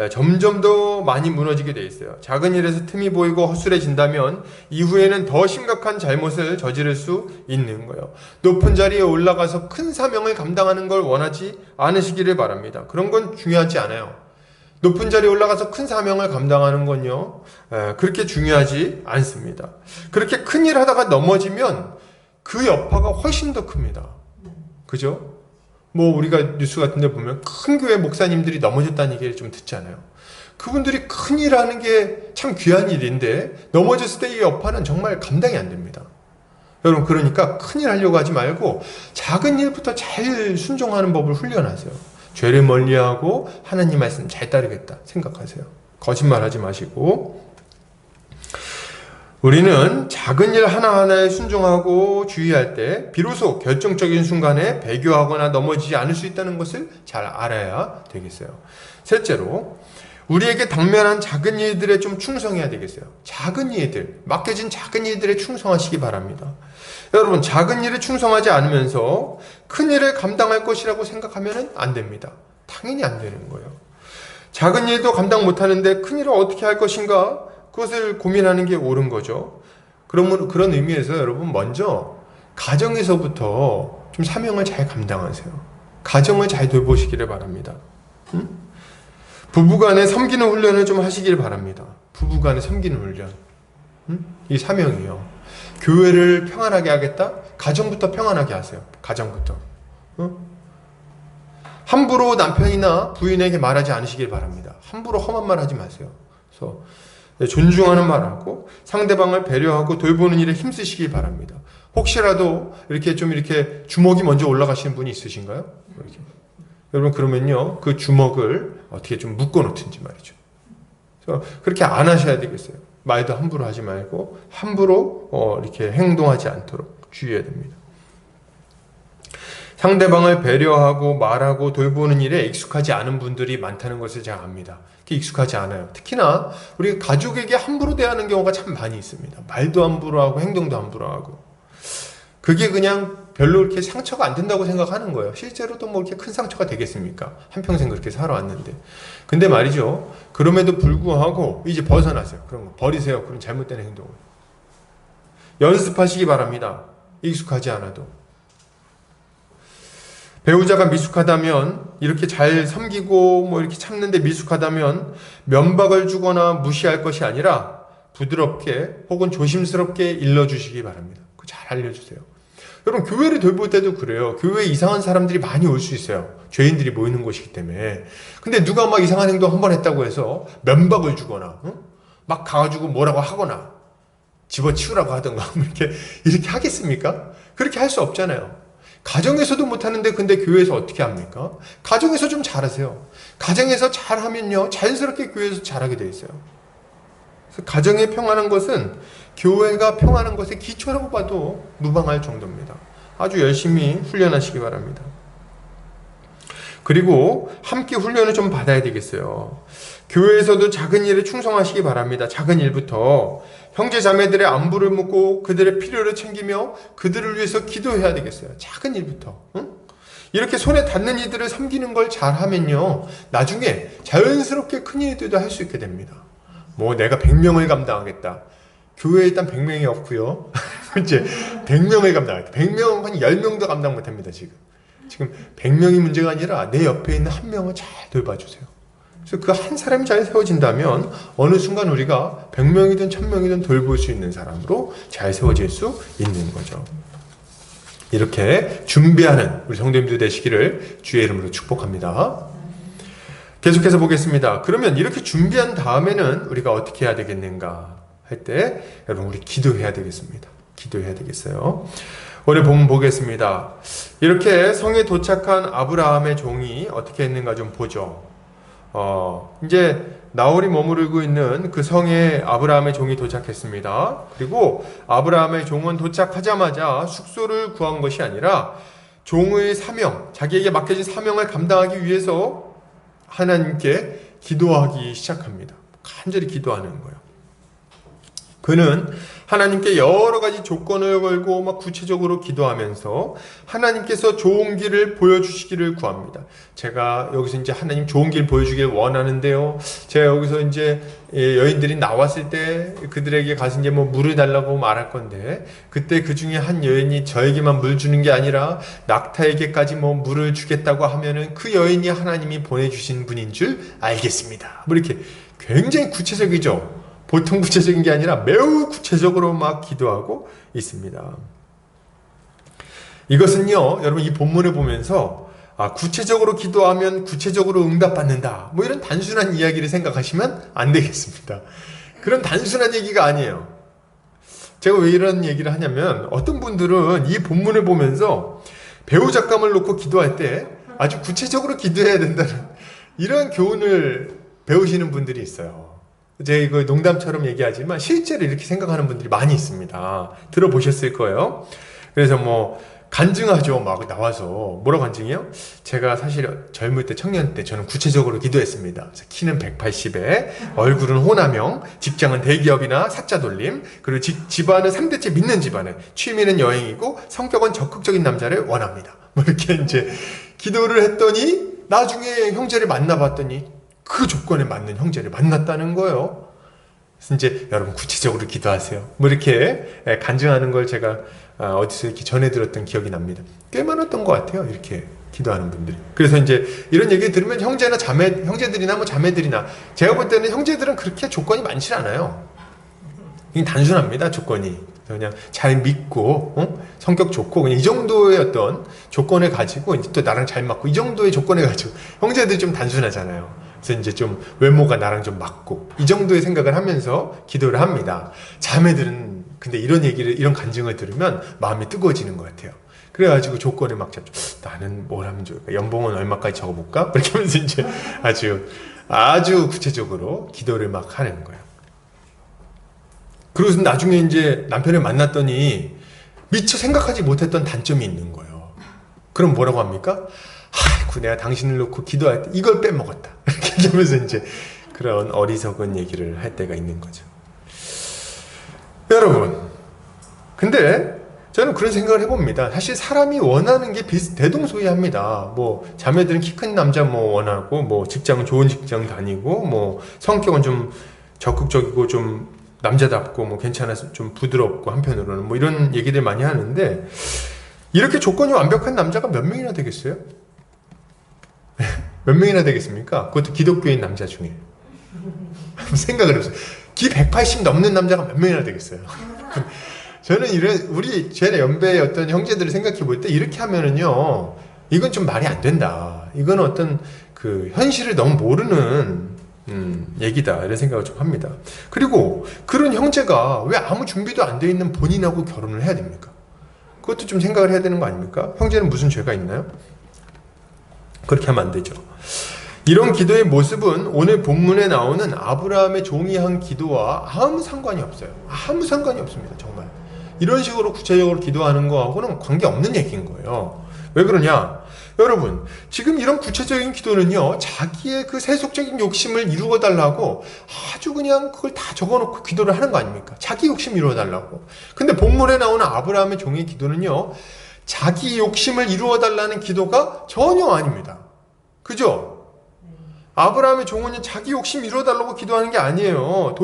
Speaker 1: 점점 더 많이 무너지게 돼 있어요. 작은 일에서 틈이 보이고 허술해진다면 이후에는 더 심각한 잘못을 저지를 수 있는 거예요. 높은 자리에 올라가서 큰 사명을 감당하는 걸 원하지 않으시기를 바랍니다. 그런 건 중요하지 않아요. 높은 자리에 올라가서 큰 사명을 감당하는 건요, 그렇게 중요하지 않습니다. 그렇게 큰 일 하다가 넘어지면 그 여파가 훨씬 더 큽니다. 그죠? 뭐 우리가 뉴스 같은 데 보면 큰 교회 목사님들이 넘어졌다는 얘기를 좀 듣잖아요. 그분들이 큰 일 하는 게 참 귀한 일인데 넘어졌을 때 이 여파는 정말 감당이 안 됩니다. 여러분, 그러니까 큰 일 하려고 하지 말고 작은 일부터 잘 순종하는 법을 훈련하세요. 죄를 멀리하고 하나님 말씀 잘 따르겠다 생각하세요. 거짓말 하지 마시고. 우리는 작은 일 하나하나에 순종하고 주의할 때 비로소 결정적인 순간에 배교하거나 넘어지지 않을 수 있다는 것을 잘 알아야 되겠어요. 셋째로, 우리에게 당면한 작은 일들에 좀 충성해야 되겠어요. 작은 일들, 맡겨진 작은 일들에 충성하시기 바랍니다. 여러분, 작은 일에 충성하지 않으면서 큰 일을 감당할 것이라고 생각하면 안 됩니다. 당연히 안 되는 거예요. 작은 일도 감당 못하는데 큰 일을 어떻게 할 것인가? 그것을 고민하는 게 옳은 거죠. 그런 의미에서 여러분, 먼저 가정에서부터 좀 사명을 잘 감당하세요. 가정을 잘 돌보시기를 바랍니다. 부부간에 섬기는 훈련을 좀 하시길 바랍니다. 부부간에 섬기는 훈련. 이 사명이요. 교회를 평안하게 하겠다? 가정부터 평안하게 하세요. 가정부터. 함부로 남편이나 부인에게 말하지 않으시길 바랍니다. 함부로 험한 말 하지 마세요. 그래서 존중하는 말하고 상대방을 배려하고 돌보는 일에 힘쓰시기 바랍니다. 혹시라도 이렇게 주먹이 먼저 올라가시는 분이 있으신가요? 이렇게. 여러분 그러면요 그 주먹을 어떻게 좀 묶어 놓든지 말이죠. 그래서 그렇게 안 하셔야 되겠어요. 말도 함부로 하지 말고 함부로 이렇게 행동하지 않도록 주의해야 됩니다. 상대방을 배려하고 말하고 돌보는 일에 익숙하지 않은 분들이 많다는 것을 제가 압니다. 익숙하지 않아요. 특히나 우리 가족에게 함부로 대하는 경우가 참 많이 있습니다. 말도 함부로 하고 행동도 함부로 하고 그게 그냥 별로 이렇게 상처가 안 된다고 생각하는 거예요. 실제로도 뭐 이렇게 큰 상처가 되겠습니까? 한평생 그렇게 살아왔는데. 근데 말이죠. 그럼에도 불구하고 이제 벗어나세요. 그런 거 버리세요. 그런 잘못된 행동을. 연습하시기 바랍니다. 익숙하지 않아도. 배우자가 미숙하다면 이렇게 잘 섬기고 뭐 이렇게 참는데 미숙하다면 면박을 주거나 무시할 것이 아니라 부드럽게 혹은 조심스럽게 일러주시기 바랍니다. 그거 잘 알려주세요. 여러분 교회를 돌볼 때도 그래요. 교회에 이상한 사람들이 많이 올 수 있어요. 죄인들이 모이는 곳이기 때문에. 근데 누가 막 이상한 행동 한 번 했다고 해서 면박을 주거나 막 가가지고 뭐라고 하거나 집어치우라고 하던가 이렇게 하겠습니까? 그렇게 할 수 없잖아요. 가정에서도 못하는데 근데 교회에서 어떻게 합니까? 가정에서 좀 잘하세요. 가정에서 잘하면요 자연스럽게 교회에서 잘하게 돼 있어요. 그래서 가정이 평안한 것은 교회가 평안한 것의 기초라고 봐도 무방할 정도입니다. 아주 열심히 훈련하시기 바랍니다. 그리고 함께 훈련을 좀 받아야 되겠어요. 교회에서도 작은 일에 충성하시기 바랍니다. 작은 일부터 형제 자매들의 안부를 묻고 그들의 필요를 챙기며 그들을 위해서 기도해야 되겠어요. 작은 일부터. 이렇게 손에 닿는 이들을 섬기는 걸 잘하면요 나중에 자연스럽게 큰 일들도 할 수 있게 됩니다. 뭐 내가 100명을 감당하겠다. 교회에 일단 100명이 없고요. 이제 100명을 감당하겠다. 100명 한 10명도 감당 못합니다. 지금 100명이 문제가 아니라 내 옆에 있는 한 명을 잘 돌봐주세요. 그래서 그 한 사람이 잘 세워진다면 어느 순간 우리가 100명이든 1000명이든 돌볼 수 있는 사람으로 잘 세워질 수 있는 거죠. 이렇게 준비하는 우리 성도님들 되시기를 주의 이름으로 축복합니다. 계속해서 보겠습니다. 그러면 이렇게 준비한 다음에는 우리가 어떻게 해야 되겠는가 할 때 여러분 우리 기도해야 되겠습니다. 기도해야 되겠어요. 오늘 본문 보겠습니다. 이렇게 성에 도착한 아브라함의 종이 어떻게 했는가 좀 보죠. 이제 나홀이 머무르고 있는 그 성에 아브라함의 종이 도착했습니다. 그리고 아브라함의 종은 도착하자마자 숙소를 구한 것이 아니라 종의 사명, 자기에게 맡겨진 사명을 감당하기 위해서 하나님께 기도하기 시작합니다. 간절히 기도하는 거예요. 그는 하나님께 여러 가지 조건을 걸고 막 구체적으로 기도하면서 하나님께서 좋은 길을 보여주시기를 구합니다. 제가 여기서 이제 하나님 좋은 길 보여주길 원하는데요. 제가 여기서 이제 여인들이 나왔을 때 그들에게 가서 이제 뭐 물을 달라고 말할 건데 그때 그 중에 한 여인이 저에게만 물 주는 게 아니라 낙타에게까지 뭐 물을 주겠다고 하면은 그 여인이 하나님이 보내주신 분인 줄 알겠습니다. 뭐 이렇게 굉장히 구체적이죠. 보통 구체적인 게 아니라 매우 구체적으로 막 기도하고 있습니다. 이것은요, 여러분 이 본문을 보면서 구체적으로 기도하면 구체적으로 응답받는다. 뭐 이런 단순한 이야기를 생각하시면 안 되겠습니다. 그런 단순한 얘기가 아니에요. 제가 왜 이런 얘기를 하냐면 어떤 분들은 이 본문을 보면서 배우 작감을 놓고 기도할 때 아주 구체적으로 기도해야 된다는 이런 교훈을 배우시는 분들이 있어요. 제가 이거 농담처럼 얘기하지만 실제로 이렇게 생각하는 분들이 많이 있습니다. 들어보셨을 거예요. 그래서 뭐 간증하죠. 막 나와서 뭐라고 간증해요? 제가 사실 젊을 때 청년 때 저는 구체적으로 기도했습니다. 키는 180에 얼굴은 호남형, 직장은 대기업이나 사자 돌림, 그리고 집안은 3대째 믿는 집안에 취미는 여행이고 성격은 적극적인 남자를 원합니다. 뭐 이렇게 이제 기도를 했더니 나중에 형제를 만나봤더니 그 조건에 맞는 형제를 만났다는 거예요. 그래서 이제 여러분 구체적으로 기도하세요. 뭐 이렇게 간증하는 걸 제가 어디서 이렇게 전해 들었던 기억이 납니다. 꽤 많았던 것 같아요. 이렇게 기도하는 분들이. 그래서 이제 이런 얘기 들으면 형제들이나 뭐 자매들이나 제가 볼 때는 형제들은 그렇게 조건이 많지 않아요. 그냥 단순합니다. 조건이. 그냥 잘 믿고 성격 좋고 그냥 이 정도의 어떤 조건을 가지고 이제 또 나랑 잘 맞고 이 정도의 조건을 가지고 형제들이 좀 단순하잖아요. 그래서 이제 좀 외모가 나랑 좀 맞고 이 정도의 생각을 하면서 기도를 합니다. 자매들은 근데 이런 간증을 들으면 마음이 뜨거워지는 것 같아요. 그래가지고 조건을 막 잡죠. 나는 뭘 하면 좋을까? 연봉은 얼마까지 적어볼까? 그렇게 하면서 이제 아주 구체적으로 기도를 막 하는 거예요. 그리고 나중에 이제 남편을 만났더니 미처 생각하지 못했던 단점이 있는 거예요. 그럼 뭐라고 합니까? 아이고, 내가 당신을 놓고 기도할 때 이걸 빼먹었다. 이렇게 하면서 이제 그런 어리석은 얘기를 할 때가 있는 거죠. 여러분, 근데 저는 그런 생각을 해봅니다. 사실 사람이 원하는 게 대동소이합니다. 뭐 자매들은 키 큰 남자 뭐 원하고, 뭐 직장은 좋은 직장 다니고, 뭐 성격은 좀 적극적이고 좀 남자답고 뭐 괜찮아서 좀 부드럽고 한편으로는 뭐 이런 얘기들 많이 하는데, 이렇게 조건이 완벽한 남자가 몇 명이나 되겠어요? 몇 명이나 되겠습니까? 그것도 기독교인 남자 중에. 생각을 해보세요. 키 180 넘는 남자가 몇 명이나 되겠어요? 저는 제 연배의 어떤 형제들을 생각해 볼 때 이렇게 하면은요, 이건 좀 말이 안 된다. 이건 어떤 그 현실을 너무 모르는 얘기다. 이런 생각을 좀 합니다. 그리고 그런 형제가 왜 아무 준비도 안 돼 있는 본인하고 결혼을 해야 됩니까? 그것도 좀 생각을 해야 되는 거 아닙니까? 형제는 무슨 죄가 있나요? 그렇게 하면 안 되죠. 이런 기도의 모습은 오늘 본문에 나오는 아브라함의 종이 한 기도와 아무 상관이 없어요. 아무 상관이 없습니다. 정말. 이런 식으로 구체적으로 기도하는 거하고는 관계없는 얘기인 거예요. 왜 그러냐? 여러분, 지금 이런 구체적인 기도는요, 자기의 그 세속적인 욕심을 이루어달라고 아주 그냥 그걸 다 적어놓고 기도를 하는 거 아닙니까? 자기 욕심 이루어달라고. 근데 본문에 나오는 아브라함의 종의 기도는요, 자기 욕심을 이루어달라는 기도가 전혀 아닙니다. 그죠? 아브라함의 종은 자기 욕심 이루어달라고 기도하는 게 아니에요.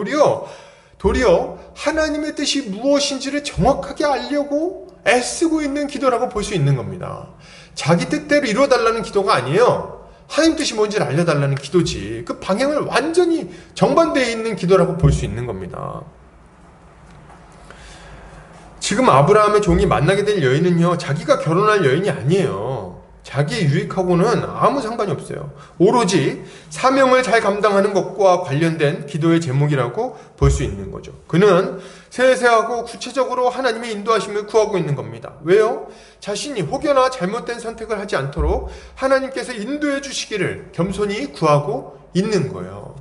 Speaker 1: 도리어 하나님의 뜻이 무엇인지를 정확하게 알려고 애쓰고 있는 기도라고 볼 수 있는 겁니다. 자기 뜻대로 이루어달라는 기도가 아니에요. 하나님 뜻이 뭔지를 알려달라는 기도지. 그 방향을 완전히 정반대에 있는 기도라고 볼 수 있는 겁니다. 지금 아브라함의 종이 만나게 될 여인은요, 자기가 결혼할 여인이 아니에요. 자기의 유익하고는 아무 상관이 없어요. 오로지 사명을 잘 감당하는 것과 관련된 기도의 제목이라고 볼 수 있는 거죠. 그는 세세하고 구체적으로 하나님의 인도하심을 구하고 있는 겁니다. 왜요? 자신이 혹여나 잘못된 선택을 하지 않도록 하나님께서 인도해 주시기를 겸손히 구하고 있는 거예요.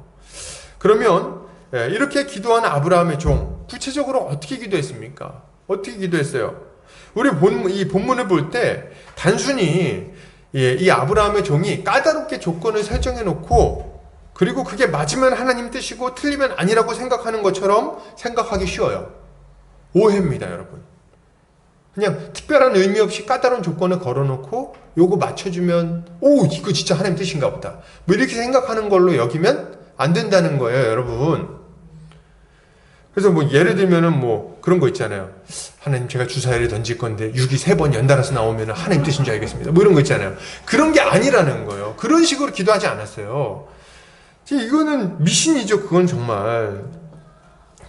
Speaker 1: 그러면 이렇게 기도한 아브라함의 종, 구체적으로 어떻게 기도했습니까? 어떻게 기도했어요? 우리 이 본문을 볼 때 단순히 이 아브라함의 종이 까다롭게 조건을 설정해 놓고, 그리고 그게 맞으면 하나님 뜻이고 틀리면 아니라고 생각하는 것처럼 생각하기 쉬워요. 오해입니다, 여러분. 그냥 특별한 의미 없이 까다로운 조건을 걸어놓고 요거 맞춰주면 이거 진짜 하나님 뜻인가 보다, 뭐 이렇게 생각하는 걸로 여기면 안 된다는 거예요, 여러분. 그래서 뭐 예를 들면은 뭐 그런 거 있잖아요. 하나님, 제가 주사위를 던질 건데 6이 3번 연달아서 나오면 하나님 뜻인 줄 알겠습니다. 뭐 이런 거 있잖아요. 그런 게 아니라는 거예요. 그런 식으로 기도하지 않았어요. 이거는 미신이죠. 그건 정말.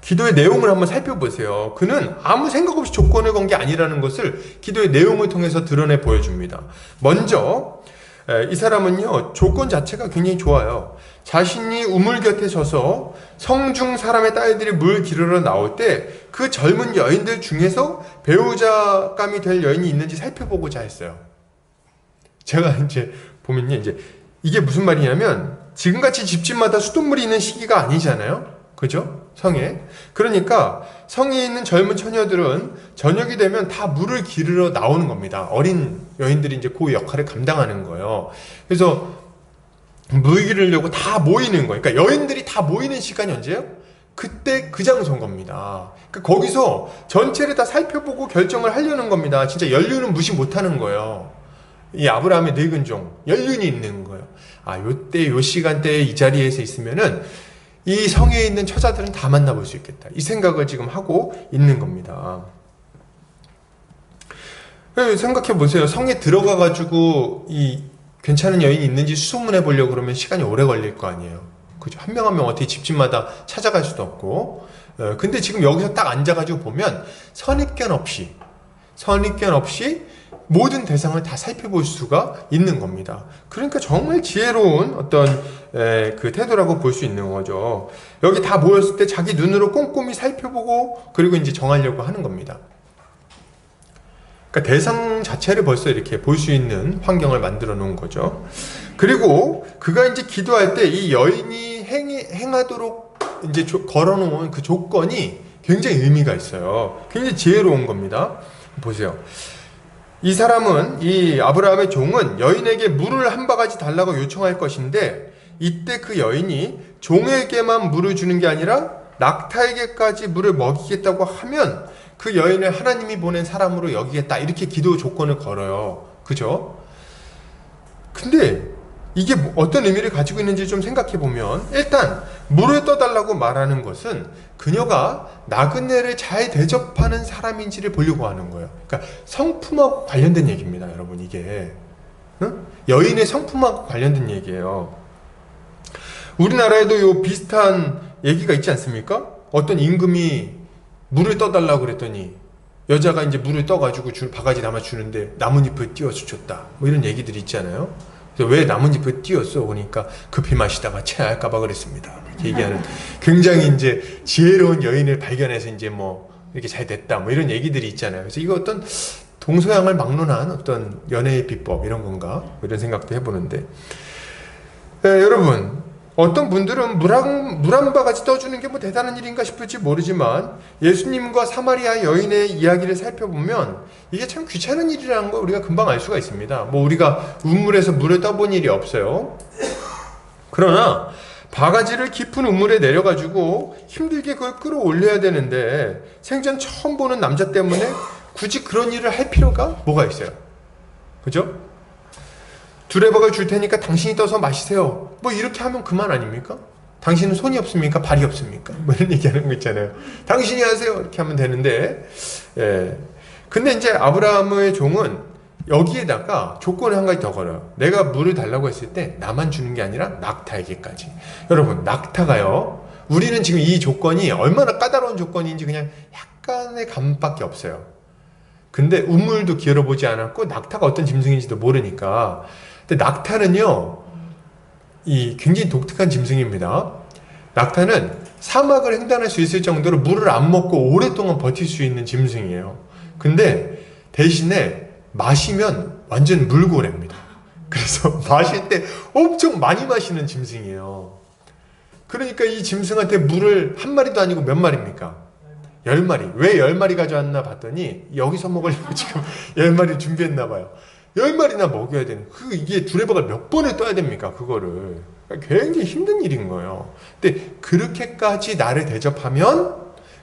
Speaker 1: 기도의 내용을 한번 살펴보세요. 그는 아무 생각 없이 조건을 건 게 아니라는 것을 기도의 내용을 통해서 드러내 보여줍니다. 먼저 이 사람은요, 조건 자체가 굉장히 좋아요. 자신이 우물 곁에 서서 성중 사람의 딸들이 물 기르러 나올 때 그 젊은 여인들 중에서 배우자감이 될 여인이 있는지 살펴보고자 했어요. 제가 이제 보면요, 이제 이게 무슨 말이냐면, 지금같이 집집마다 수돗물이 있는 시기가 아니잖아요. 그죠? 성에. 그러니까 성에 있는 젊은 처녀들은 저녁이 되면 다 물을 기르러 나오는 겁니다. 어린 여인들이 이제 그 역할을 감당하는 거예요. 그래서 물 기르려고 다 모이는 거예요. 그러니까 여인들이 다 모이는 시간이 언제예요? 그때 그 장소인 겁니다. 그러니까 거기서 전체를 다 살펴보고 결정을 하려는 겁니다. 진짜 연륜은 무시 못하는 거예요. 이 아브라함의 늙은 종, 연륜이 있는 거예요. 요때 요 시간대에 이 자리에서 있으면은 이 성에 있는 처자들은 다 만나볼 수 있겠다, 이 생각을 지금 하고 있는 겁니다. 생각해 보세요. 성에 들어가가지고 이 괜찮은 여인이 있는지 수소문해 보려고 그러면 시간이 오래 걸릴 거 아니에요. 그죠? 한 명 한 명 어떻게 집집마다 찾아갈 수도 없고. 근데 지금 여기서 딱 앉아가지고 보면 선입견 없이 모든 대상을 다 살펴볼 수가 있는 겁니다. 그러니까 정말 지혜로운 어떤 그 태도라고 볼 수 있는 거죠. 여기 다 모였을 때 자기 눈으로 꼼꼼히 살펴보고 그리고 이제 정하려고 하는 겁니다. 그러니까 대상 자체를 벌써 이렇게 볼 수 있는 환경을 만들어 놓은 거죠. 그리고 그가 이제 기도할 때 이 여인이 행하도록 이제 걸어 놓은 그 조건이 굉장히 의미가 있어요. 굉장히 지혜로운 겁니다. 보세요. 이 사람은, 이 아브라함의 종은 여인에게 물을 한 바가지 달라고 요청할 것인데, 이때 그 여인이 종에게만 물을 주는 게 아니라 낙타에게까지 물을 먹이겠다고 하면 그 여인을 하나님이 보낸 사람으로 여기겠다, 이렇게 기도 조건을 걸어요. 그죠? 근데 이게 어떤 의미를 가지고 있는지 좀 생각해 보면, 일단 물을 떠달라고 말하는 것은 그녀가 나그네를 잘 대접하는 사람인지를 보려고 하는 거예요. 그러니까 성품하고 관련된 얘기입니다, 여러분. 이게 여인의 성품하고 관련된 얘기예요. 우리나라에도 요 비슷한 얘기가 있지 않습니까? 어떤 임금이 물을 떠달라고 그랬더니 여자가 이제 물을 떠가지고 바가지 담아 주는데 나뭇잎을 띄워서 줬다, 뭐 이런 얘기들이 있잖아요. 그래서 왜 나뭇잎을 띄웠어? 그러니까 급히 마시다가 체할까봐 그랬습니다, 이렇게 얘기하는 굉장히 이제 지혜로운 여인을 발견해서 이제 뭐 이렇게 잘 됐다, 뭐 이런 얘기들이 있잖아요. 그래서 이거 어떤 동서양을 막론한 어떤 연애의 비법 이런 건가, 뭐 이런 생각도 해보는데, 여러분, 어떤 분들은 물 한 바가지 떠주는 게 뭐 대단한 일인가 싶을지 모르지만 예수님과 사마리아 여인의 이야기를 살펴보면 이게 참 귀찮은 일이라는 걸 우리가 금방 알 수가 있습니다. 뭐 우리가 우물에서 물을 떠본 일이 없어요. 그러나 바가지를 깊은 우물에 내려가지고 힘들게 그걸 끌어올려야 되는데 생전 처음 보는 남자 때문에 굳이 그런 일을 할 필요가 뭐가 있어요? 그죠? 두레박을 줄 테니까 당신이 떠서 마시세요, 뭐 이렇게 하면 그만 아닙니까? 당신은 손이 없습니까? 발이 없습니까? 뭐 이런 얘기하는 거 있잖아요. 당신이 하세요, 이렇게 하면 되는데, 근데 이제 아브라함의 종은 여기에다가 조건을 한 가지 더 걸어요. 내가 물을 달라고 했을 때 나만 주는 게 아니라 낙타에게까지. 여러분, 낙타가요, 우리는 지금 이 조건이 얼마나 까다로운 조건인지 그냥 약간의 감밖에 없어요. 근데 우물도 기울여보지 않았고 낙타가 어떤 짐승인지도 모르니까. 근데 낙타는요, 이 굉장히 독특한 짐승입니다. 낙타는 사막을 횡단할 수 있을 정도로 물을 안 먹고 오랫동안 버틸 수 있는 짐승이에요. 근데 대신에 마시면 완전 물고래입니다. 그래서 마실 때 엄청 많이 마시는 짐승이에요. 그러니까 이 짐승한테 물을 한 마리도 아니고 몇 마리입니까? 10마리. 왜 10마리 가져왔나 봤더니 여기서 먹으려고 지금 10마리 준비했나 봐요. 10마리나 먹여야 되는, 이게 두레박을 몇 번을 떠야 됩니까, 그거를. 그러니까 굉장히 힘든 일인 거예요. 근데 그렇게까지 나를 대접하면,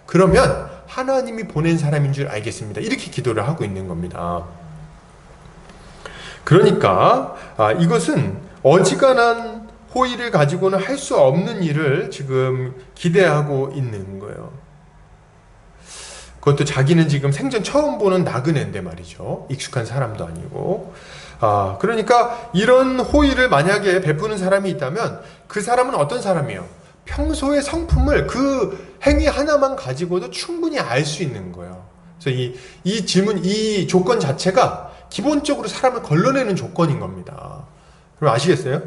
Speaker 1: 그러면 하나님이 보낸 사람인 줄 알겠습니다, 이렇게 기도를 하고 있는 겁니다. 그러니까 이것은 어지간한 호의를 가지고는 할 수 없는 일을 지금 기대하고 있는 거예요. 그것도 자기는 지금 생전 처음 보는 나그네인데 말이죠. 익숙한 사람도 아니고. 그러니까 이런 호의를 만약에 베푸는 사람이 있다면 그 사람은 어떤 사람이에요? 평소의 성품을 그 행위 하나만 가지고도 충분히 알 수 있는 거예요. 그래서 이 질문, 이 조건 자체가 기본적으로 사람을 걸러내는 조건인 겁니다. 그럼 아시겠어요?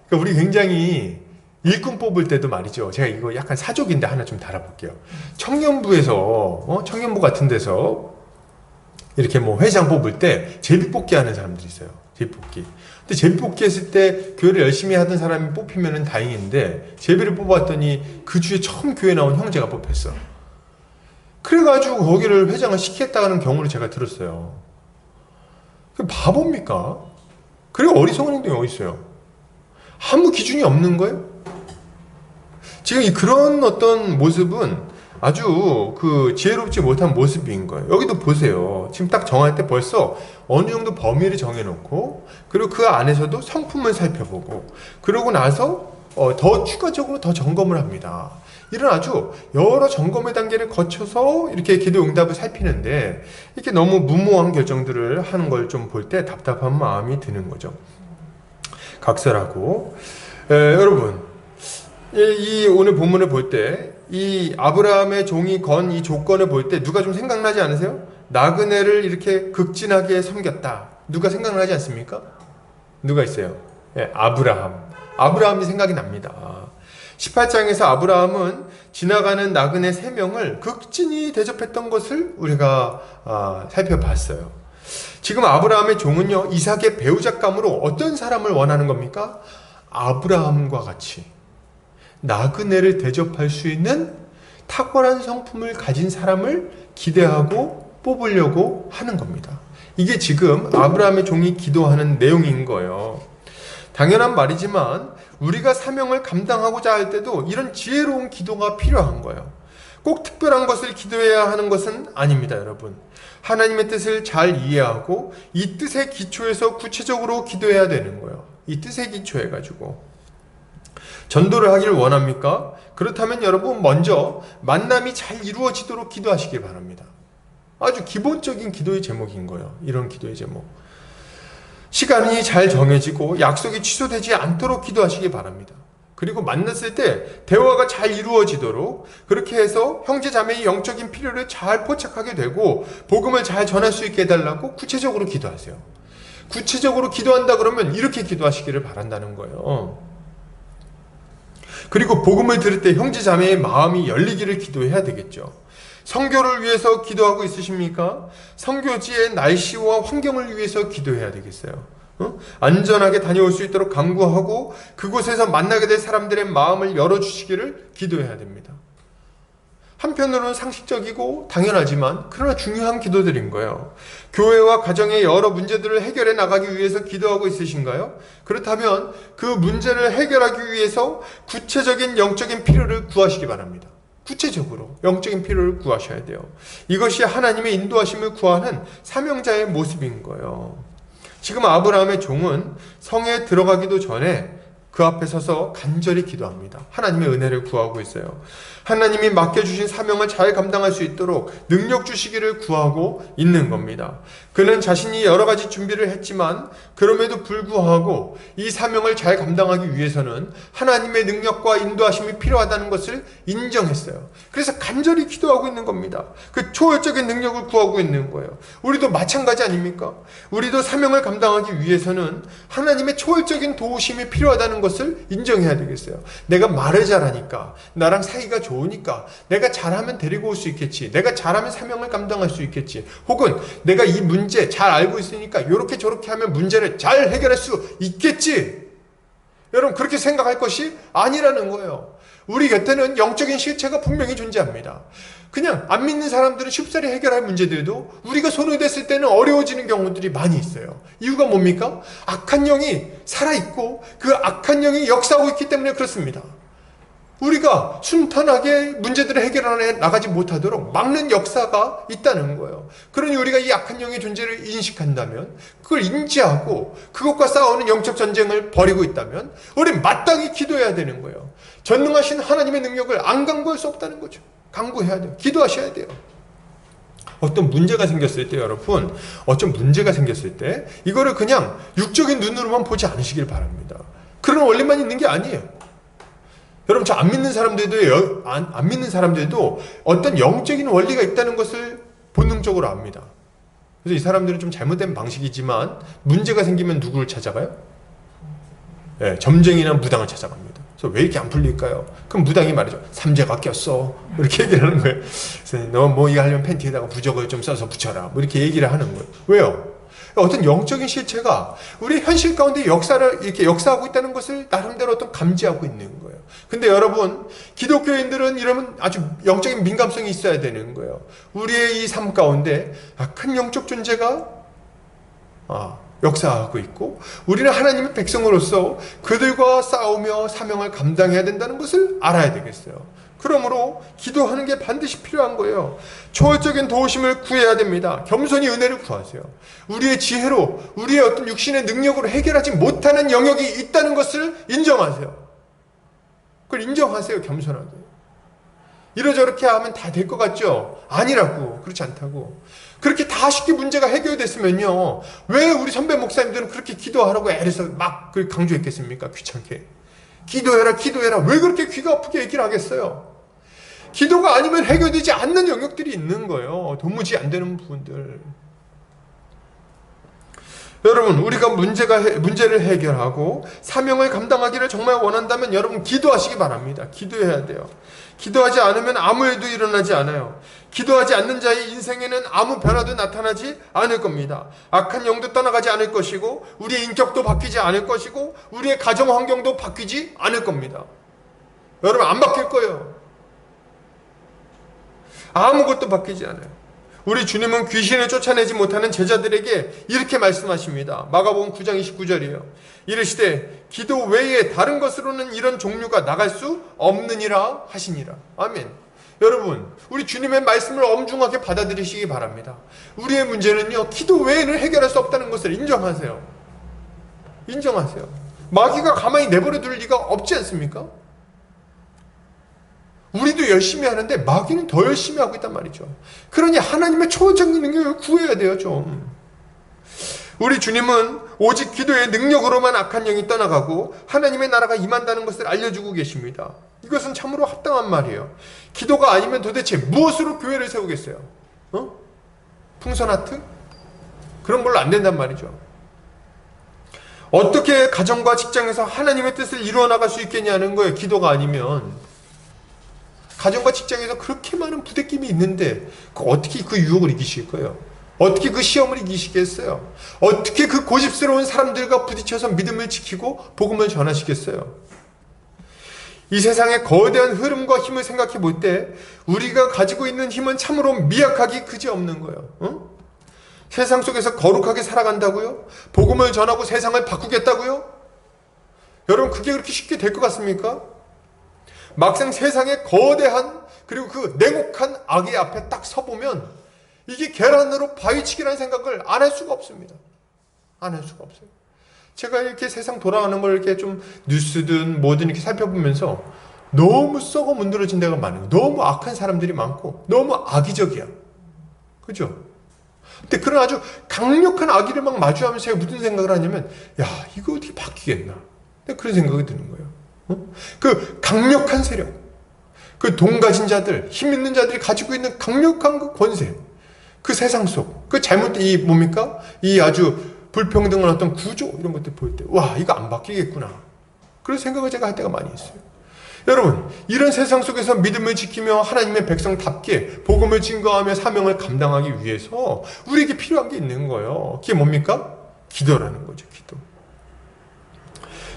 Speaker 1: 그러니까 우리 굉장히 일꾼 뽑을 때도 말이죠. 제가 이거 약간 사족인데 하나 좀 달아볼게요. 청년부에서, 청년부 같은 데서 이렇게 뭐 회장 뽑을 때 제비뽑기 하는 사람들이 있어요. 제비뽑기. 근데 제비뽑기 했을 때 교회를 열심히 하던 사람이 뽑히면 다행인데 제비를 뽑았더니 그 주에 처음 교회 나온 형제가 뽑혔어. 그래가지고 거기를 회장을 시키겠다는 경우를 제가 들었어요. 그 바보입니까? 그리고 어리석은 행동이 어디 있어요? 아무 기준이 없는 거예요? 지금 그런 어떤 모습은 아주 지혜롭지 못한 모습인 거예요. 여기도 보세요. 지금 딱 정할 때 벌써 어느 정도 범위를 정해놓고, 그리고 그 안에서도 성품을 살펴보고, 그러고 나서 더 추가적으로 더 점검을 합니다. 이런 아주 여러 점검의 단계를 거쳐서 이렇게 기도 응답을 살피는데, 이렇게 너무 무모한 결정들을 하는 걸 좀 볼 때 답답한 마음이 드는 거죠. 각설하고. 여러분, 이 오늘 본문을 볼 때 이 아브라함의 종이 건 이 조건을 볼 때 누가 좀 생각나지 않으세요? 나그네를 이렇게 극진하게 섬겼다. 누가 생각나지 않습니까? 누가 있어요? 예, 아브라함이 생각이 납니다. 18장에서 아브라함은 지나가는 나그네 3명을 극진히 대접했던 것을 우리가 살펴봤어요. 지금 아브라함의 종은요, 이삭의 배우잣감으로 어떤 사람을 원하는 겁니까? 아브라함과 같이 나그네를 대접할 수 있는 탁월한 성품을 가진 사람을 기대하고 뽑으려고 하는 겁니다. 이게 지금 아브라함의 종이 기도하는 내용인 거예요. 당연한 말이지만 우리가 사명을 감당하고자 할 때도 이런 지혜로운 기도가 필요한 거예요. 꼭 특별한 것을 기도해야 하는 것은 아닙니다, 여러분. 하나님의 뜻을 잘 이해하고 이 뜻의 기초에서 구체적으로 기도해야 되는 거예요. 이 뜻에 기초해가지고 전도를 하기를 원합니까? 그렇다면 여러분 먼저 만남이 잘 이루어지도록 기도하시길 바랍니다. 아주 기본적인 기도의 제목인 거예요. 이런 기도의 제목. 시간이 잘 정해지고 약속이 취소되지 않도록 기도하시기 바랍니다. 그리고 만났을 때 대화가 잘 이루어지도록 그렇게 해서 형제 자매의 영적인 필요를 잘 포착하게 되고 복음을 잘 전할 수 있게 해달라고 구체적으로 기도하세요. 구체적으로 기도한다 그러면 이렇게 기도하시기를 바란다는 거예요. 그리고 복음을 들을 때 형제 자매의 마음이 열리기를 기도해야 되겠죠. 선교를 위해서 기도하고 있으십니까? 선교지의 날씨와 환경을 위해서 기도해야 되겠어요. 안전하게 다녀올 수 있도록 강구하고 그곳에서 만나게 될 사람들의 마음을 열어주시기를 기도해야 됩니다. 한편으로는 상식적이고 당연하지만 그러나 중요한 기도들인 거예요. 교회와 가정의 여러 문제들을 해결해 나가기 위해서 기도하고 있으신가요? 그렇다면 그 문제를 해결하기 위해서 구체적인 영적인 필요를 구하시기 바랍니다. 구체적으로 영적인 필요를 구하셔야 돼요. 이것이 하나님의 인도하심을 구하는 사명자의 모습인 거예요. 지금 아브라함의 종은 성에 들어가기도 전에 그 앞에 서서 간절히 기도합니다. 하나님의 은혜를 구하고 있어요. 하나님이 맡겨주신 사명을 잘 감당할 수 있도록 능력 주시기를 구하고 있는 겁니다. 그는 자신이 여러 가지 준비를 했지만 그럼에도 불구하고 이 사명을 잘 감당하기 위해서는 하나님의 능력과 인도하심이 필요하다는 것을 인정했어요. 그래서 간절히 기도하고 있는 겁니다. 그 초월적인 능력을 구하고 있는 거예요. 우리도 마찬가지 아닙니까? 우리도 사명을 감당하기 위해서는 하나님의 초월적인 도우심이 필요하다는 것을 인정해야 되겠어요. 내가 말을 잘하니까, 나랑 사이가 좋으니까, 내가 잘하면 데리고 올 수 있겠지, 내가 잘하면 사명을 감당할 수 있겠지, 혹은 내가 이 문제 잘 알고 있으니까 이렇게 저렇게 하면 문제를 잘 해결할 수 있겠지. 여러분 그렇게 생각할 것이 아니라는 거예요. 우리 곁에는 영적인 실체가 분명히 존재합니다. 그냥 안 믿는 사람들은 쉽사리 해결할 문제들도 우리가 손을 댔을 때는 어려워지는 경우들이 많이 있어요. 이유가 뭡니까? 악한 영이 살아있고 그 악한 영이 역사하고 있기 때문에 그렇습니다. 우리가 순탄하게 문제들을 해결해 나가지 못하도록 막는 역사가 있다는 거예요. 그러니 우리가 이 악한 영의 존재를 인식한다면, 그걸 인지하고 그것과 싸우는 영적 전쟁을 벌이고 있다면 우리는 마땅히 기도해야 되는 거예요. 전능하신 하나님의 능력을 안 강구할 수 없다는 거죠. 강구해야 돼요. 기도하셔야 돼요. 어떤 문제가 생겼을 때 여러분, 어떤 문제가 생겼을 때 이거를 그냥 육적인 눈으로만 보지 않으시길 바랍니다. 그런 원리만 있는 게 아니에요. 여러분 저 안 믿는 사람들도 어떤 영적인 원리가 있다는 것을 본능적으로 압니다. 그래서 이 사람들은 좀 잘못된 방식이지만 문제가 생기면 누구를 찾아가요? 네, 점쟁이나 무당을 찾아갑니다. 그래서 왜 이렇게 안 풀릴까요? 그럼 무당이 말이죠. 삼재가 꼈어. 이렇게 얘기를 하는 거예요. 그래서 너 뭐 이거 하려면 팬티에다가 부적을 좀 써서 붙여라. 뭐 이렇게 얘기를 하는 거예요. 왜요? 어떤 영적인 실체가 우리 현실 가운데 역사를 이렇게 역사하고 있다는 것을 나름대로 어떤 감지하고 있는 거예요. 근데 여러분, 기독교인들은 이러면 아주 영적인 민감성이 있어야 되는 거예요. 우리의 이 삶 가운데 큰 영적 존재가 역사하고 있고, 우리는 하나님의 백성으로서 그들과 싸우며 사명을 감당해야 된다는 것을 알아야 되겠어요. 그러므로 기도하는 게 반드시 필요한 거예요. 초월적인 도우심을 구해야 됩니다. 겸손히 은혜를 구하세요. 우리의 지혜로, 우리의 어떤 육신의 능력으로 해결하지 못하는 영역이 있다는 것을 인정하세요. 그걸 인정하세요. 겸손하게. 이러저렇게 하면 다 될 것 같죠? 아니라고. 그렇지 않다고. 그렇게 다 쉽게 문제가 해결됐으면요, 왜 우리 선배 목사님들은 그렇게 기도하라고 애래서 막 강조했겠습니까? 귀찮게. 기도해라, 기도해라. 왜 그렇게 귀가 아프게 얘기를 하겠어요? 기도가 아니면 해결되지 않는 영역들이 있는 거예요. 도무지 안 되는 부분들. 여러분, 우리가 문제를 해결하고 사명을 감당하기를 정말 원한다면 여러분 기도하시기 바랍니다. 기도해야 돼요. 기도하지 않으면 아무 일도 일어나지 않아요. 기도하지 않는 자의 인생에는 아무 변화도 나타나지 않을 겁니다. 악한 영도 떠나가지 않을 것이고 우리의 인격도 바뀌지 않을 것이고 우리의 가정 환경도 바뀌지 않을 겁니다. 여러분, 안 바뀔 거예요. 아무것도 바뀌지 않아요. 우리 주님은 귀신을 쫓아내지 못하는 제자들에게 이렇게 말씀하십니다. 마가복음 9장 29절이에요. 이르시되 기도 외에 다른 것으로는 이런 종류가 나갈 수 없느니라 하시니라. 아멘. 여러분, 우리 주님의 말씀을 엄중하게 받아들이시기 바랍니다. 우리의 문제는요, 기도 외에는 해결할 수 없다는 것을 인정하세요. 인정하세요. 마귀가 가만히 내버려 둘 리가 없지 않습니까? 우리도 열심히 하는데 마귀는 더 열심히 하고 있단 말이죠. 그러니 하나님의 초월적인 능력을 구해야 돼요, 좀. 우리 주님은 오직 기도의 능력으로만 악한 영이 떠나가고 하나님의 나라가 임한다는 것을 알려주고 계십니다. 이것은 참으로 합당한 말이에요. 기도가 아니면 도대체 무엇으로 교회를 세우겠어요? 풍선아트? 그런 걸로 안 된단 말이죠. 어떻게 가정과 직장에서 하나님의 뜻을 이루어 나갈 수 있겠냐는 거예요. 기도가 아니면. 가정과 직장에서 그렇게 많은 부대낌이 있는데 어떻게 그 유혹을 이기실 거예요? 어떻게 그 시험을 이기시겠어요? 어떻게 그 고집스러운 사람들과 부딪혀서 믿음을 지키고 복음을 전하시겠어요? 이 세상의 거대한 흐름과 힘을 생각해 볼 때 우리가 가지고 있는 힘은 참으로 미약하기 그지없는 거예요. 세상 속에서 거룩하게 살아간다고요? 복음을 전하고 세상을 바꾸겠다고요? 여러분, 그게 그렇게 쉽게 될 것 같습니까? 막상 세상의 거대한 그리고 그 냉혹한 악의 앞에 딱 서보면 이게 계란으로 바위치기라는 생각을 안 할 수가 없습니다. 안 할 수가 없어요. 제가 이렇게 세상 돌아가는 걸 이렇게 좀 뉴스든 뭐든 이렇게 살펴보면서 너무 썩어 문드러진 데가 많아요. 너무 악한 사람들이 많고 너무 악의적이야. 그죠? 근데 그런 아주 강력한 악의를 막 마주하면서 제가 무슨 생각을 하냐면, 야, 이거 어떻게 바뀌겠나? 그런 생각이 드는 거예요. 그 강력한 세력, 그 돈 가진 자들, 힘 있는 자들이 가지고 있는 강력한 그 권세, 그 세상 속, 그 잘못된 이 뭡니까? 이 아주 불평등한 어떤 구조, 이런 것들 볼 때, 와, 이거 안 바뀌겠구나. 그런 생각을 제가 할 때가 많이 있어요. 여러분, 이런 세상 속에서 믿음을 지키며 하나님의 백성답게 복음을 증거하며 사명을 감당하기 위해서 우리에게 필요한 게 있는 거예요. 그게 뭡니까? 기도라는 거죠, 기도.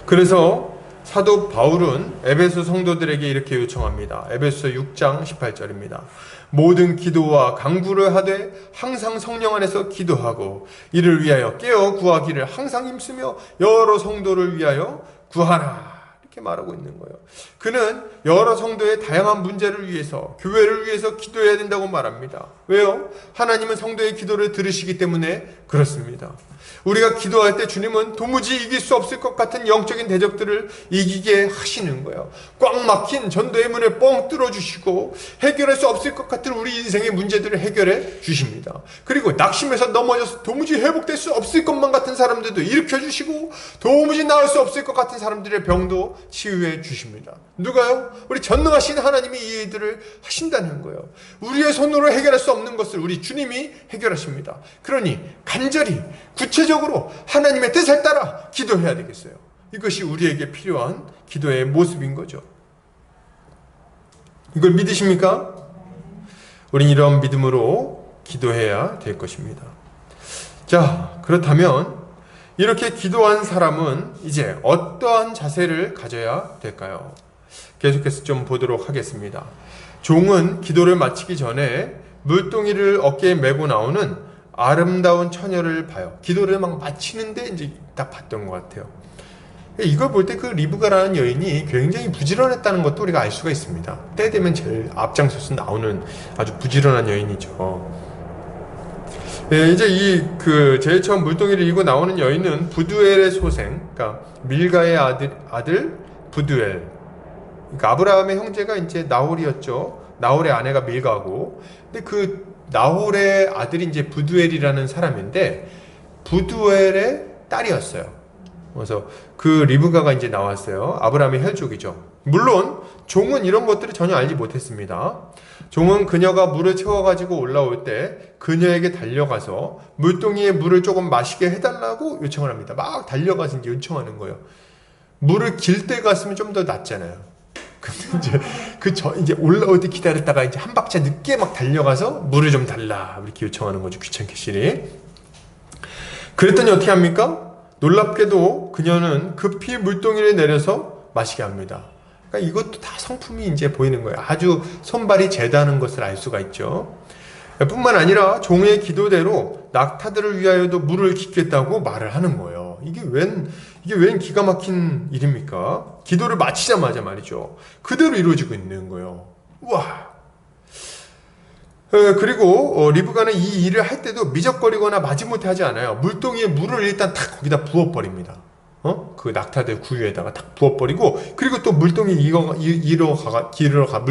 Speaker 1: 그래서 사도 바울은 에베소 성도들에게 이렇게 요청합니다. 에베소 6장 18절입니다. 모든 기도와 간구를 하되 항상 성령 안에서 기도하고 이를 위하여 깨어 구하기를 항상 힘쓰며 여러 성도를 위하여 구하라. 이렇게 말하고 있는 거예요. 그는 여러 성도의 다양한 문제를 위해서, 교회를 위해서 기도해야 된다고 말합니다. 왜요? 하나님은 성도의 기도를 들으시기 때문에 그렇습니다. 우리가 기도할 때 주님은 도무지 이길 수 없을 것 같은 영적인 대적들을 이기게 하시는 거예요. 꽉 막힌 전도의 문을 뻥 뚫어주시고 해결할 수 없을 것 같은 우리 인생의 문제들을 해결해 주십니다. 그리고 낙심해서 넘어져서 도무지 회복될 수 없을 것만 같은 사람들도 일으켜주시고 도무지 나을 수 없을 것 같은 사람들의 병도 치유해 주십니다. 누가요? 우리 전능하신 하나님이 이 일들을 하신다는 거예요. 우리의 손으로 해결할 수 없는 것을 우리 주님이 해결하십니다. 그러니 간절히 구체적으로 하나님의 뜻을 따라 기도해야 되겠어요. 이것이 우리에게 필요한 기도의 모습인 거죠. 이걸 믿으십니까? 우린 이런 믿음으로 기도해야 될 것입니다. 자, 그렇다면 이렇게 기도한 사람은 이제 어떠한 자세를 가져야 될까요? 계속해서 좀 보도록 하겠습니다. 종은 기도를 마치기 전에 물동이를 어깨에 메고 나오는 아름다운 처녀를 봐요. 기도를 막 마치는데 이제 딱 봤던 것 같아요. 이걸 볼 때 그 리브가라는 여인이 굉장히 부지런했다는 것도 우리가 알 수가 있습니다. 때 되면 제일 앞장서서 나오는 아주 부지런한 여인이죠. 네, 이제 제일 처음 물동이를 이고 나오는 여인은 부두엘의 소생, 그러니까 밀가의 아들 부두엘. 그러니까 아브라함의 형제가 이제 나홀이었죠. 나홀의 아내가 밀가고, 근데 그 나홀의 아들이 이제 부두엘이라는 사람인데 부두엘의 딸이었어요. 그래서 그 리브가가 이제 나왔어요. 아브라함의 혈족이죠. 물론 종은 이런 것들을 전혀 알지 못했습니다. 종은 그녀가 물을 채워가지고 올라올 때 그녀에게 달려가서 물동이에 물을 조금 마시게 해달라고 요청을 합니다. 막 달려가서 이제 요청하는 거예요. 물을 길 때 갔으면 좀 더 낫잖아요. 근데 이제 이제 올라올 때 기다렸다가 이제 한 박자 늦게 막 달려가서 물을 좀 달라 이렇게 요청하는 거죠. 귀찮게 시리. 그랬더니 어떻게 합니까? 놀랍게도 그녀는 급히 물동이를 내려서 마시게 합니다. 그러니까 이것도 다 성품이 이제 보이는 거예요. 아주 손발이 제다는 것을 알 수가 있죠. 뿐만 아니라 종의 기도대로 낙타들을 위하여도 물을 깃겠다고 말을 하는 거예요. 이게 웬 기가 막힌 일입니까? 기도를 마치자마자 말이죠. 그대로 이루어지고 있는 거예요. 우와! 그리고 리브가는 이 일을 할 때도 미적거리거나 마지못해 하지 않아요. 물동이에 물을 일단 탁 거기다 부어버립니다. 그 낙타들 구유에다가 탁 부어버리고, 그리고 또 물동이 물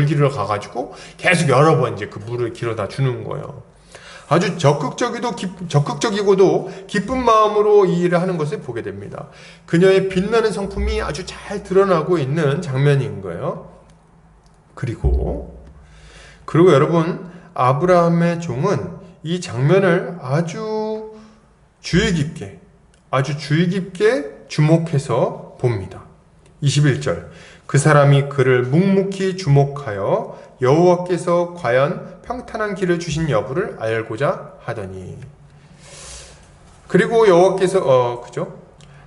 Speaker 1: 기르러 가가지고 계속 여러 번 이제 그 물을 길어다 주는 거예요. 아주 적극적이고도 기쁜 마음으로 이 일을 하는 것을 보게 됩니다. 그녀의 빛나는 성품이 아주 잘 드러나고 있는 장면인 거예요. 그리고 여러분, 아브라함의 종은 이 장면을 아주 주의 깊게 주목해서 봅니다. 21절, 그 사람이 그를 묵묵히 주목하여 여호와께서 과연 평탄한 길을 주신 여부를 알고자 하더니, 그리고 여호와께서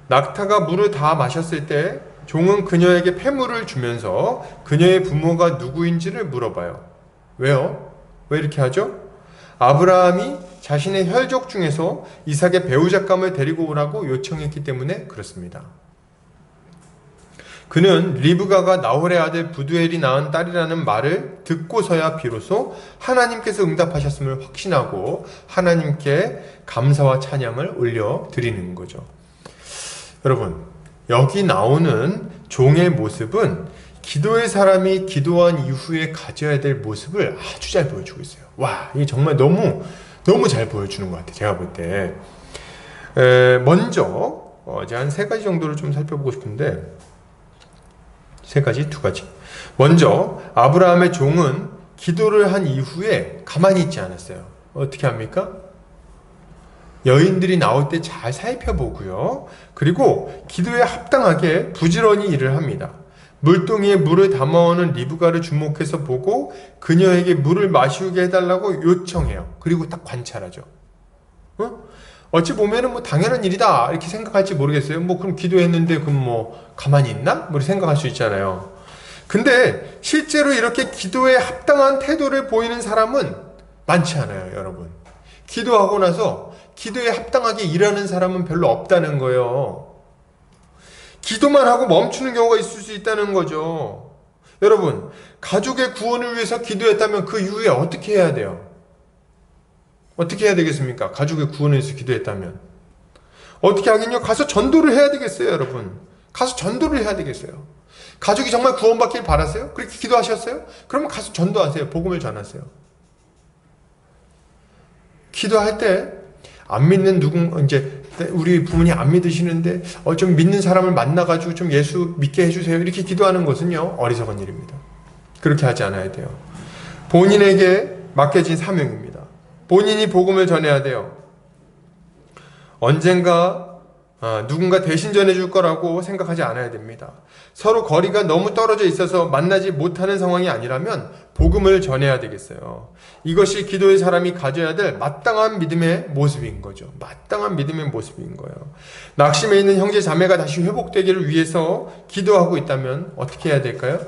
Speaker 1: 낙타가 물을 다 마셨을 때 종은 그녀에게 폐물을 주면서 그녀의 부모가 누구인지를 물어봐요. 왜요? 왜 이렇게 하죠? 아브라함이 자신의 혈족 중에서 이삭의 배우잣감을 데리고 오라고 요청했기 때문에 그렇습니다. 그는 리브가가 나홀의 아들 부두엘이 낳은 딸이라는 말을 듣고서야 비로소 하나님께서 응답하셨음을 확신하고 하나님께 감사와 찬양을 올려드리는 거죠. 여러분, 여기 나오는 종의 모습은 기도의 사람이 기도한 이후에 가져야 될 모습을 아주 잘 보여주고 있어요. 와, 이게 정말 너무 잘 보여주는 것 같아요. 제가 볼 때. 먼저 이제 한 3가지 정도를 좀 살펴보고 싶은데, 2가지. 먼저 아브라함의 종은 기도를 한 이후에 가만히 있지 않았어요. 어떻게 합니까? 여인들이 나올 때 잘 살펴보고요. 그리고 기도에 합당하게 부지런히 일을 합니다. 물동이에 물을 담아오는 리브가를 주목해서 보고 그녀에게 물을 마시게 해달라고 요청해요. 그리고 딱 관찰하죠. 어찌 보면은 뭐 당연한 일이다 이렇게 생각할지 모르겠어요. 뭐 그럼 기도했는데 그럼 뭐 가만히 있나? 뭐 이렇게 생각할 수 있잖아요. 근데 실제로 이렇게 기도에 합당한 태도를 보이는 사람은 많지 않아요, 여러분. 기도하고 나서 기도에 합당하게 일하는 사람은 별로 없다는 거예요. 기도만 하고 멈추는 경우가 있을 수 있다는 거죠. 여러분, 가족의 구원을 위해서 기도했다면 그 이후에 어떻게 해야 돼요? 어떻게 해야 되겠습니까? 가족의 구원을 위해서 기도했다면 어떻게 하긴요? 가서 전도를 해야 되겠어요, 여러분. 가서 전도를 해야 되겠어요. 가족이 정말 구원받길 바랐어요? 그렇게 기도하셨어요? 그러면 가서 전도하세요. 복음을 전하세요. 기도할 때 안 믿는 이제 우리 부모님 안 믿으시는데 좀 믿는 사람을 만나가지고 좀 예수 믿게 해주세요. 이렇게 기도하는 것은요, 어리석은 일입니다. 그렇게 하지 않아야 돼요. 본인에게 맡겨진 사명입니다. 본인이 복음을 전해야 돼요. 언젠가 누군가 대신 전해줄 거라고 생각하지 않아야 됩니다. 서로 거리가 너무 떨어져 있어서 만나지 못하는 상황이 아니라면 복음을 전해야 되겠어요. 이것이 기도의 사람이 가져야 될 마땅한 믿음의 모습인 거죠. 마땅한 믿음의 모습인 거예요. 낙심해 있는 형제 자매가 다시 회복되기를 위해서 기도하고 있다면 어떻게 해야 될까요?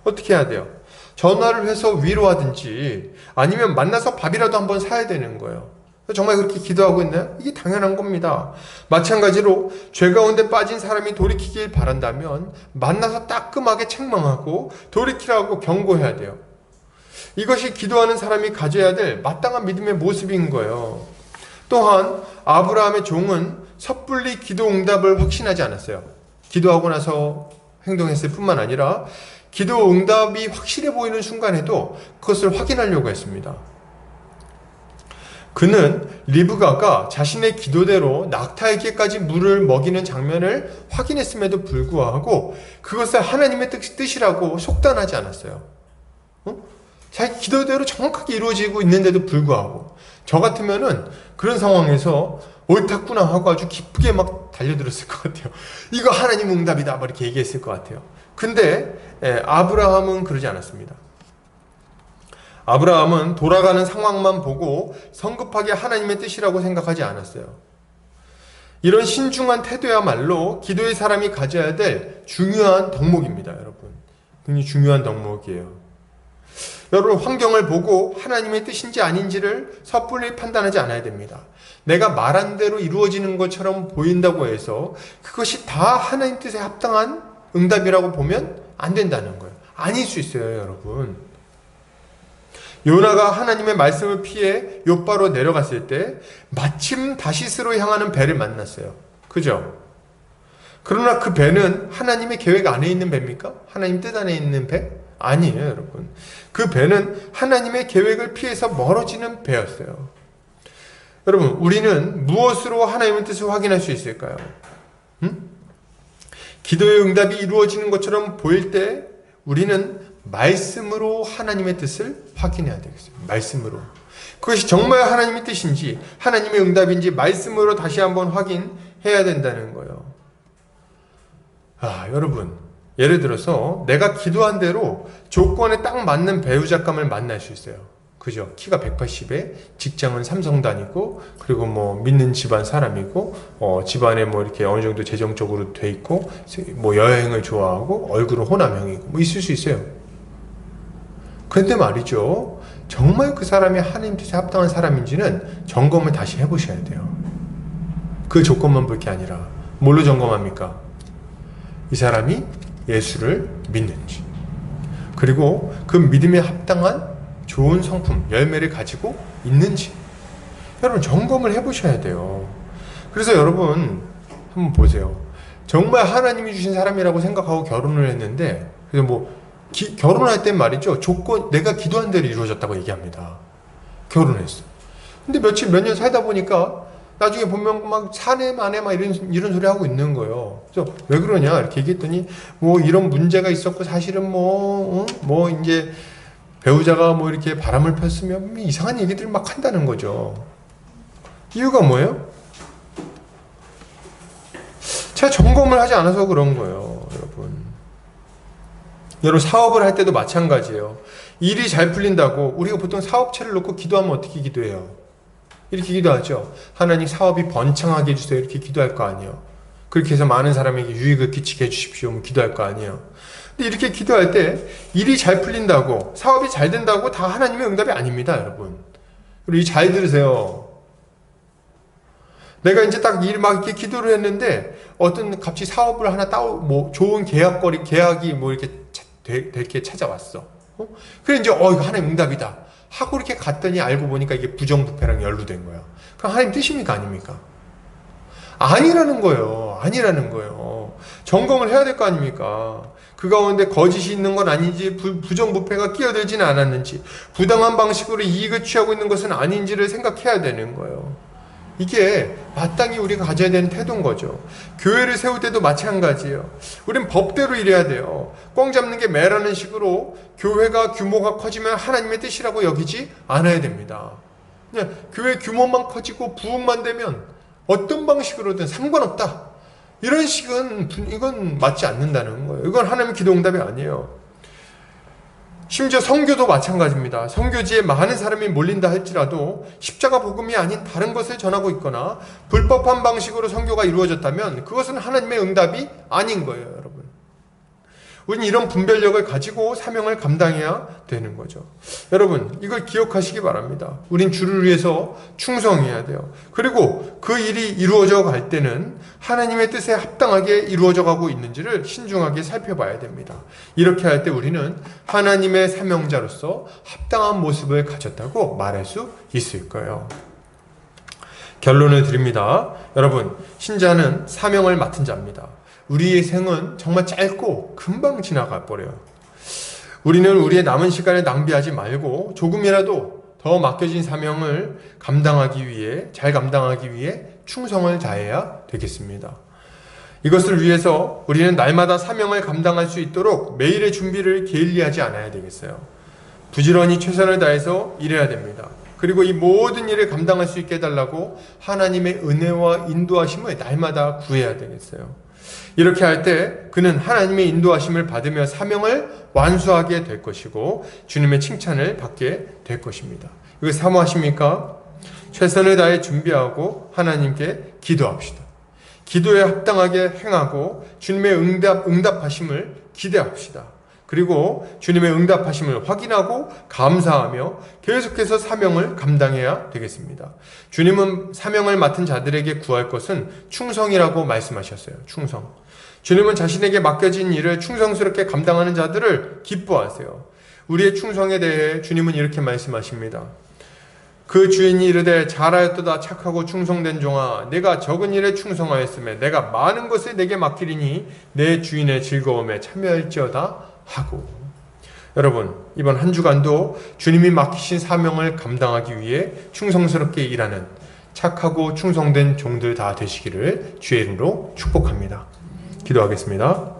Speaker 1: 어떻게 해야 돼요? 전화를 해서 위로하든지 아니면 만나서 밥이라도 한번 사야 되는 거예요. 정말 그렇게 기도하고 있나요? 이게 당연한 겁니다. 마찬가지로 죄 가운데 빠진 사람이 돌이키길 바란다면 만나서 따끔하게 책망하고 돌이키라고 경고해야 돼요. 이것이 기도하는 사람이 가져야 될 마땅한 믿음의 모습인 거예요. 또한 아브라함의 종은 섣불리 기도 응답을 확신하지 않았어요. 기도하고 나서 행동했을 뿐만 아니라 기도 응답이 확실해 보이는 순간에도 그것을 확인하려고 했습니다. 그는 리브가가 자신의 기도대로 낙타에게까지 물을 먹이는 장면을 확인했음에도 불구하고 그것을 하나님의 뜻이라고 속단하지 않았어요. 자기 기도대로 정확하게 이루어지고 있는데도 불구하고 저 같으면은 그런 상황에서 옳았구나 하고 아주 기쁘게 막 달려들었을 것 같아요. 이거 하나님 응답이다 막 이렇게 얘기했을 것 같아요. 근데 아브라함은 그러지 않았습니다. 아브라함은 돌아가는 상황만 보고 성급하게 하나님의 뜻이라고 생각하지 않았어요. 이런 신중한 태도야말로 기도의 사람이 가져야 될 중요한 덕목입니다, 여러분. 굉장히 중요한 덕목이에요. 여러분, 환경을 보고 하나님의 뜻인지 아닌지를 섣불리 판단하지 않아야 됩니다. 내가 말한 대로 이루어지는 것처럼 보인다고 해서 그것이 다 하나님 뜻에 합당한 응답이라고 보면 안 된다는 거예요. 아닐 수 있어요, 여러분. 요나가 하나님의 말씀을 피해 욥바로 내려갔을 때 마침 다시스로 향하는 배를 만났어요. 그죠? 그러나 그 배는 하나님의 계획 안에 있는 배입니까? 하나님 뜻 안에 있는 배? 아니에요, 여러분. 그 배는 하나님의 계획을 피해서 멀어지는 배였어요. 여러분, 우리는 무엇으로 하나님의 뜻을 확인할 수 있을까요? 기도의 응답이 이루어지는 것처럼 보일 때 우리는 말씀으로 하나님의 뜻을 확인해야 되겠어요. 말씀으로. 그것이 정말 하나님의 뜻인지 하나님의 응답인지 말씀으로 다시 한번 확인해야 된다는 거예요. 여러분, 예를 들어서 내가 기도한 대로 조건에 딱 맞는 배우자감을 만날 수 있어요. 그죠? 키가 180에 직장은 삼성 다니고 그리고 뭐 믿는 집안 사람이고 집안에 뭐 이렇게 어느 정도 재정적으로 돼 있고 뭐 여행을 좋아하고 얼굴은 호남형이고 뭐 있을 수 있어요. 그런데 말이죠, 정말 그 사람이 하나님 뜻에 합당한 사람인지는 점검을 다시 해보셔야 돼요. 그 조건만 볼 게 아니라 뭘로 점검합니까? 이 사람이 예수를 믿는지, 그리고 그 믿음에 합당한 좋은 성품, 열매를 가지고 있는지 여러분 점검을 해보셔야 돼요. 그래서 여러분 한번 보세요. 정말 하나님이 주신 사람이라고 생각하고 결혼을 했는데, 그래서 뭐 결혼할 땐 말이죠, 조건 내가 기도한 대로 이루어졌다고 얘기합니다. 결혼했어. 근데 몇 년 살다 보니까 나중에 보면 막 사내 만에 막 이런 소리 하고 있는 거예요. 그래서 왜 그러냐 이렇게 얘기했더니 뭐 이런 문제가 있었고 사실은 뭐 이제 배우자가 뭐 이렇게 바람을 폈으면 이상한 얘기들 막 한다는 거죠. 이유가 뭐예요? 제가 점검을 하지 않아서 그런 거예요, 여러분. 여러분, 사업을 할 때도 마찬가지예요. 일이 잘 풀린다고 우리가 보통 사업체를 놓고 기도하면 어떻게 기도해요? 이렇게 기도하죠. 하나님 사업이 번창하게 해주세요. 이렇게 기도할 거 아니에요. 그렇게 해서 많은 사람에게 유익을 끼치게 해주십시오. 기도할 거 아니에요. 근데 이렇게 기도할 때 일이 잘 풀린다고, 사업이 잘 된다고 다 하나님의 응답이 아닙니다, 여러분. 우리 잘 들으세요. 내가 이제 딱 일 막 이렇게 기도를 했는데 어떤 갑자기 사업을 하나 뭐 좋은 계약이 뭐 이렇게 될 게 찾아왔어. 그래 이제 이거 하나님 응답이다 하고 이렇게 갔더니 알고 보니까 이게 부정부패랑 연루된 거야. 그럼 하나님 뜻입니까, 아닙니까? 아니라는 거예요. 아니라는 거예요. 점검을 해야 될 거 아닙니까? 그 가운데 거짓이 있는 건 아닌지, 부정부패가 끼어들지는 않았는지, 부당한 방식으로 이익을 취하고 있는 것은 아닌지를 생각해야 되는 거예요. 이게 마땅히 우리가 가져야 되는 태도인 거죠. 교회를 세울 때도 마찬가지예요. 우린 법대로 일해야 돼요. 꽝 잡는 게 매라는 식으로 교회가 규모가 커지면 하나님의 뜻이라고 여기지 않아야 됩니다. 그냥 교회 규모만 커지고 부흥만 되면 어떤 방식으로든 상관없다, 이런 식은 이건 맞지 않는다는 거예요. 이건 하나님의 기도응답이 아니에요. 심지어 선교도 마찬가지입니다. 선교지에 많은 사람이 몰린다 할지라도 십자가 복음이 아닌 다른 것을 전하고 있거나 불법한 방식으로 선교가 이루어졌다면 그것은 하나님의 응답이 아닌 거예요, 여러분. 우리는 이런 분별력을 가지고 사명을 감당해야 되는 거죠. 여러분, 이걸 기억하시기 바랍니다. 우린 주를 위해서 충성해야 돼요. 그리고 그 일이 이루어져 갈 때는 하나님의 뜻에 합당하게 이루어져 가고 있는지를 신중하게 살펴봐야 됩니다. 이렇게 할 때 우리는 하나님의 사명자로서 합당한 모습을 가졌다고 말할 수 있을 거예요. 결론을 드립니다. 여러분, 신자는 사명을 맡은 자입니다. 우리의 생은 정말 짧고 금방 지나가 버려요. 우리는 우리의 남은 시간을 낭비하지 말고 조금이라도 더 맡겨진 사명을 잘 감당하기 위해 충성을 다해야 되겠습니다. 이것을 위해서 우리는 날마다 사명을 감당할 수 있도록 매일의 준비를 게을리하지 않아야 되겠어요. 부지런히 최선을 다해서 일해야 됩니다. 그리고 이 모든 일을 감당할 수 있게 해달라고 하나님의 은혜와 인도하심을 날마다 구해야 되겠어요. 이렇게 할 때 그는 하나님의 인도하심을 받으며 사명을 완수하게 될 것이고 주님의 칭찬을 받게 될 것입니다. 이거 사모하십니까? 최선을 다해 준비하고 하나님께 기도합시다. 기도에 합당하게 행하고 주님의 응답하심을 기대합시다. 그리고 주님의 응답하심을 확인하고 감사하며 계속해서 사명을 감당해야 되겠습니다. 주님은 사명을 맡은 자들에게 구할 것은 충성이라고 말씀하셨어요. 충성. 주님은 자신에게 맡겨진 일을 충성스럽게 감당하는 자들을 기뻐하세요. 우리의 충성에 대해 주님은 이렇게 말씀하십니다. 그 주인이 이르되 잘하였도다 착하고 충성된 종아 내가 적은 일에 충성하였으며 내가 많은 것을 내게 맡기리니 내 주인의 즐거움에 참여할지어다 하고. 여러분, 이번 한 주간도 주님이 맡기신 사명을 감당하기 위해 충성스럽게 일하는 착하고 충성된 종들 다 되시기를 주의 이름으로 축복합니다. 기도하겠습니다.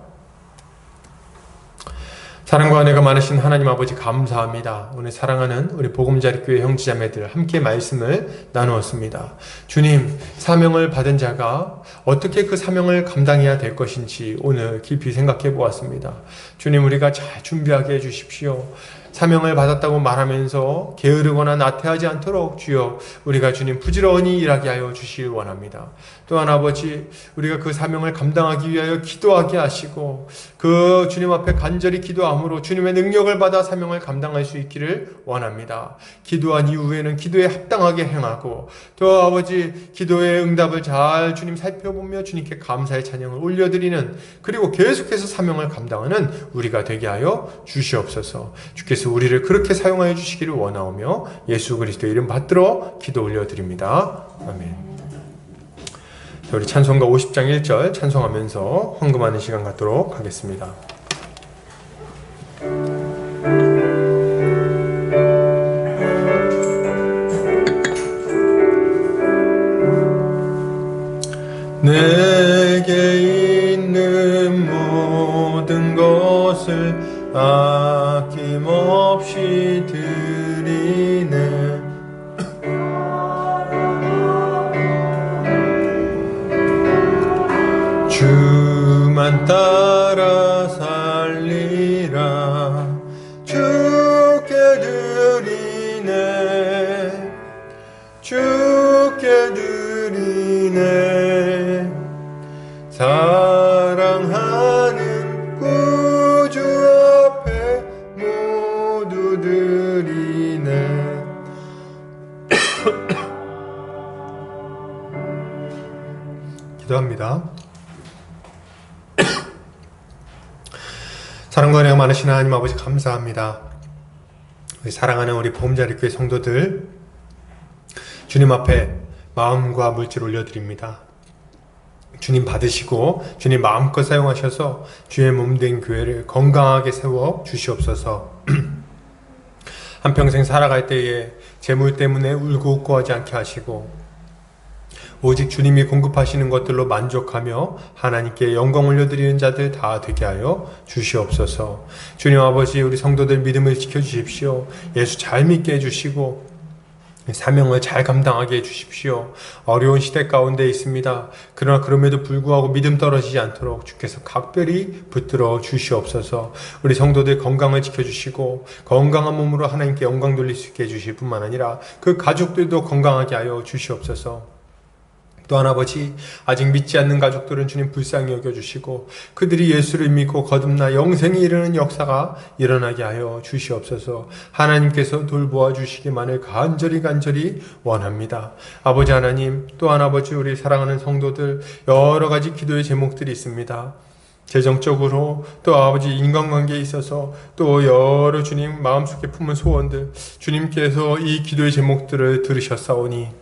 Speaker 1: 사랑과 은혜가 많으신 하나님 아버지 감사합니다. 오늘 사랑하는 우리 복음자리교회 형제자매들 함께 말씀을 나누었습니다. 주님, 사명을 받은 자가 어떻게 그 사명을 감당해야 될 것인지 오늘 깊이 생각해 보았습니다. 주님, 우리가 잘 준비하게 해주십시오. 사명을 받았다고 말하면서 게으르거나 나태하지 않도록 주여 우리가 주님 부지런히 일하게 하여 주시길 원합니다. 또한 아버지, 우리가 그 사명을 감당하기 위하여 기도하게 하시고 그 주님 앞에 간절히 기도함으로 주님의 능력을 받아 사명을 감당할 수 있기를 원합니다. 기도한 이후에는 기도에 합당하게 행하고 또 아버지 기도의 응답을 잘 주님 살펴보며 주님께 감사의 찬양을 올려드리는 그리고 계속해서 사명을 감당하는 우리가 되게 하여 주시옵소서. 주께서 우리를 그렇게 사용하여 주시기를 원하오며 예수 그리스도의 이름 받들어 기도 올려드립니다. 아멘. 우리 찬송가 50장 1절 찬송하면서 헌금하는 시간 갖도록 하겠습니다. 내게 있는 모든 것을 아낌없이 드리네. 주만 따라 살리라. 주께 드리네. 주께 드리네. 사랑하는 구주 앞에 모두 드리네. 기도합니다. 사랑과 은혜가 많으신 하나님 아버지 감사합니다. 우리 사랑하는 우리 보험자리교회 성도들 주님 앞에 마음과 물질 올려드립니다. 주님 받으시고 주님 마음껏 사용하셔서 주의 몸된 교회를 건강하게 세워 주시옵소서. 한평생 살아갈 때에 재물 때문에 울고 웃고 하지 않게 하시고 오직 주님이 공급하시는 것들로 만족하며 하나님께 영광 올려드리는 자들 다 되게 하여 주시옵소서. 주님 아버지, 우리 성도들 믿음을 지켜주십시오. 예수 잘 믿게 해주시고 사명을 잘 감당하게 해주십시오. 어려운 시대 가운데 있습니다. 그러나 그럼에도 불구하고 믿음 떨어지지 않도록 주께서 각별히 붙들어 주시옵소서. 우리 성도들 건강을 지켜주시고 건강한 몸으로 하나님께 영광 돌릴 수 있게 해주실 뿐만 아니라 그 가족들도 건강하게 하여 주시옵소서. 또한 아버지, 아직 믿지 않는 가족들은 주님 불쌍히 여겨주시고 그들이 예수를 믿고 거듭나 영생에 이르는 역사가 일어나게 하여 주시옵소서. 하나님께서 돌보아 주시기만을 간절히 원합니다. 아버지 하나님, 또한 아버지, 우리 사랑하는 성도들 여러 가지 기도의 제목들이 있습니다. 재정적으로 또 아버지 인간관계에 있어서 또 여러 주님 마음속에 품은 소원들, 주님께서 이 기도의 제목들을 들으셨사오니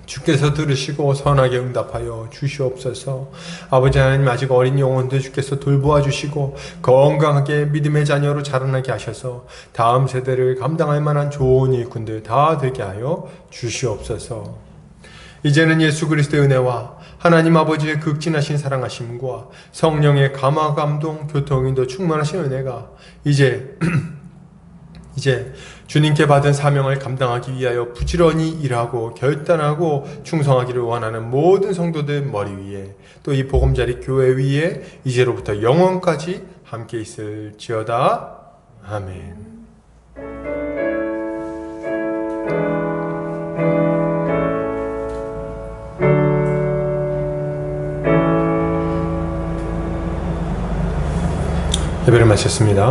Speaker 1: 주께서 들으시고 선하게 응답하여 주시옵소서. 아버지 하나님, 아직 어린 영혼들 주께서 돌보아 주시고 건강하게 믿음의 자녀로 자라나게 하셔서 다음 세대를 감당할 만한 좋은 일꾼들 다 되게 하여 주시옵소서. 이제는 예수 그리스도의 은혜와 하나님 아버지의 극진하신 사랑하심과 성령의 감화 감동 교통인도 충만하신 은혜가 이제 주님께 받은 사명을 감당하기 위하여 부지런히 일하고 결단하고 충성하기를 원하는 모든 성도들 머리 위에, 또 이 보금자리 교회 위에 이제로부터 영원까지 함께 있을지어다. 아멘. 예배를 마쳤습니다.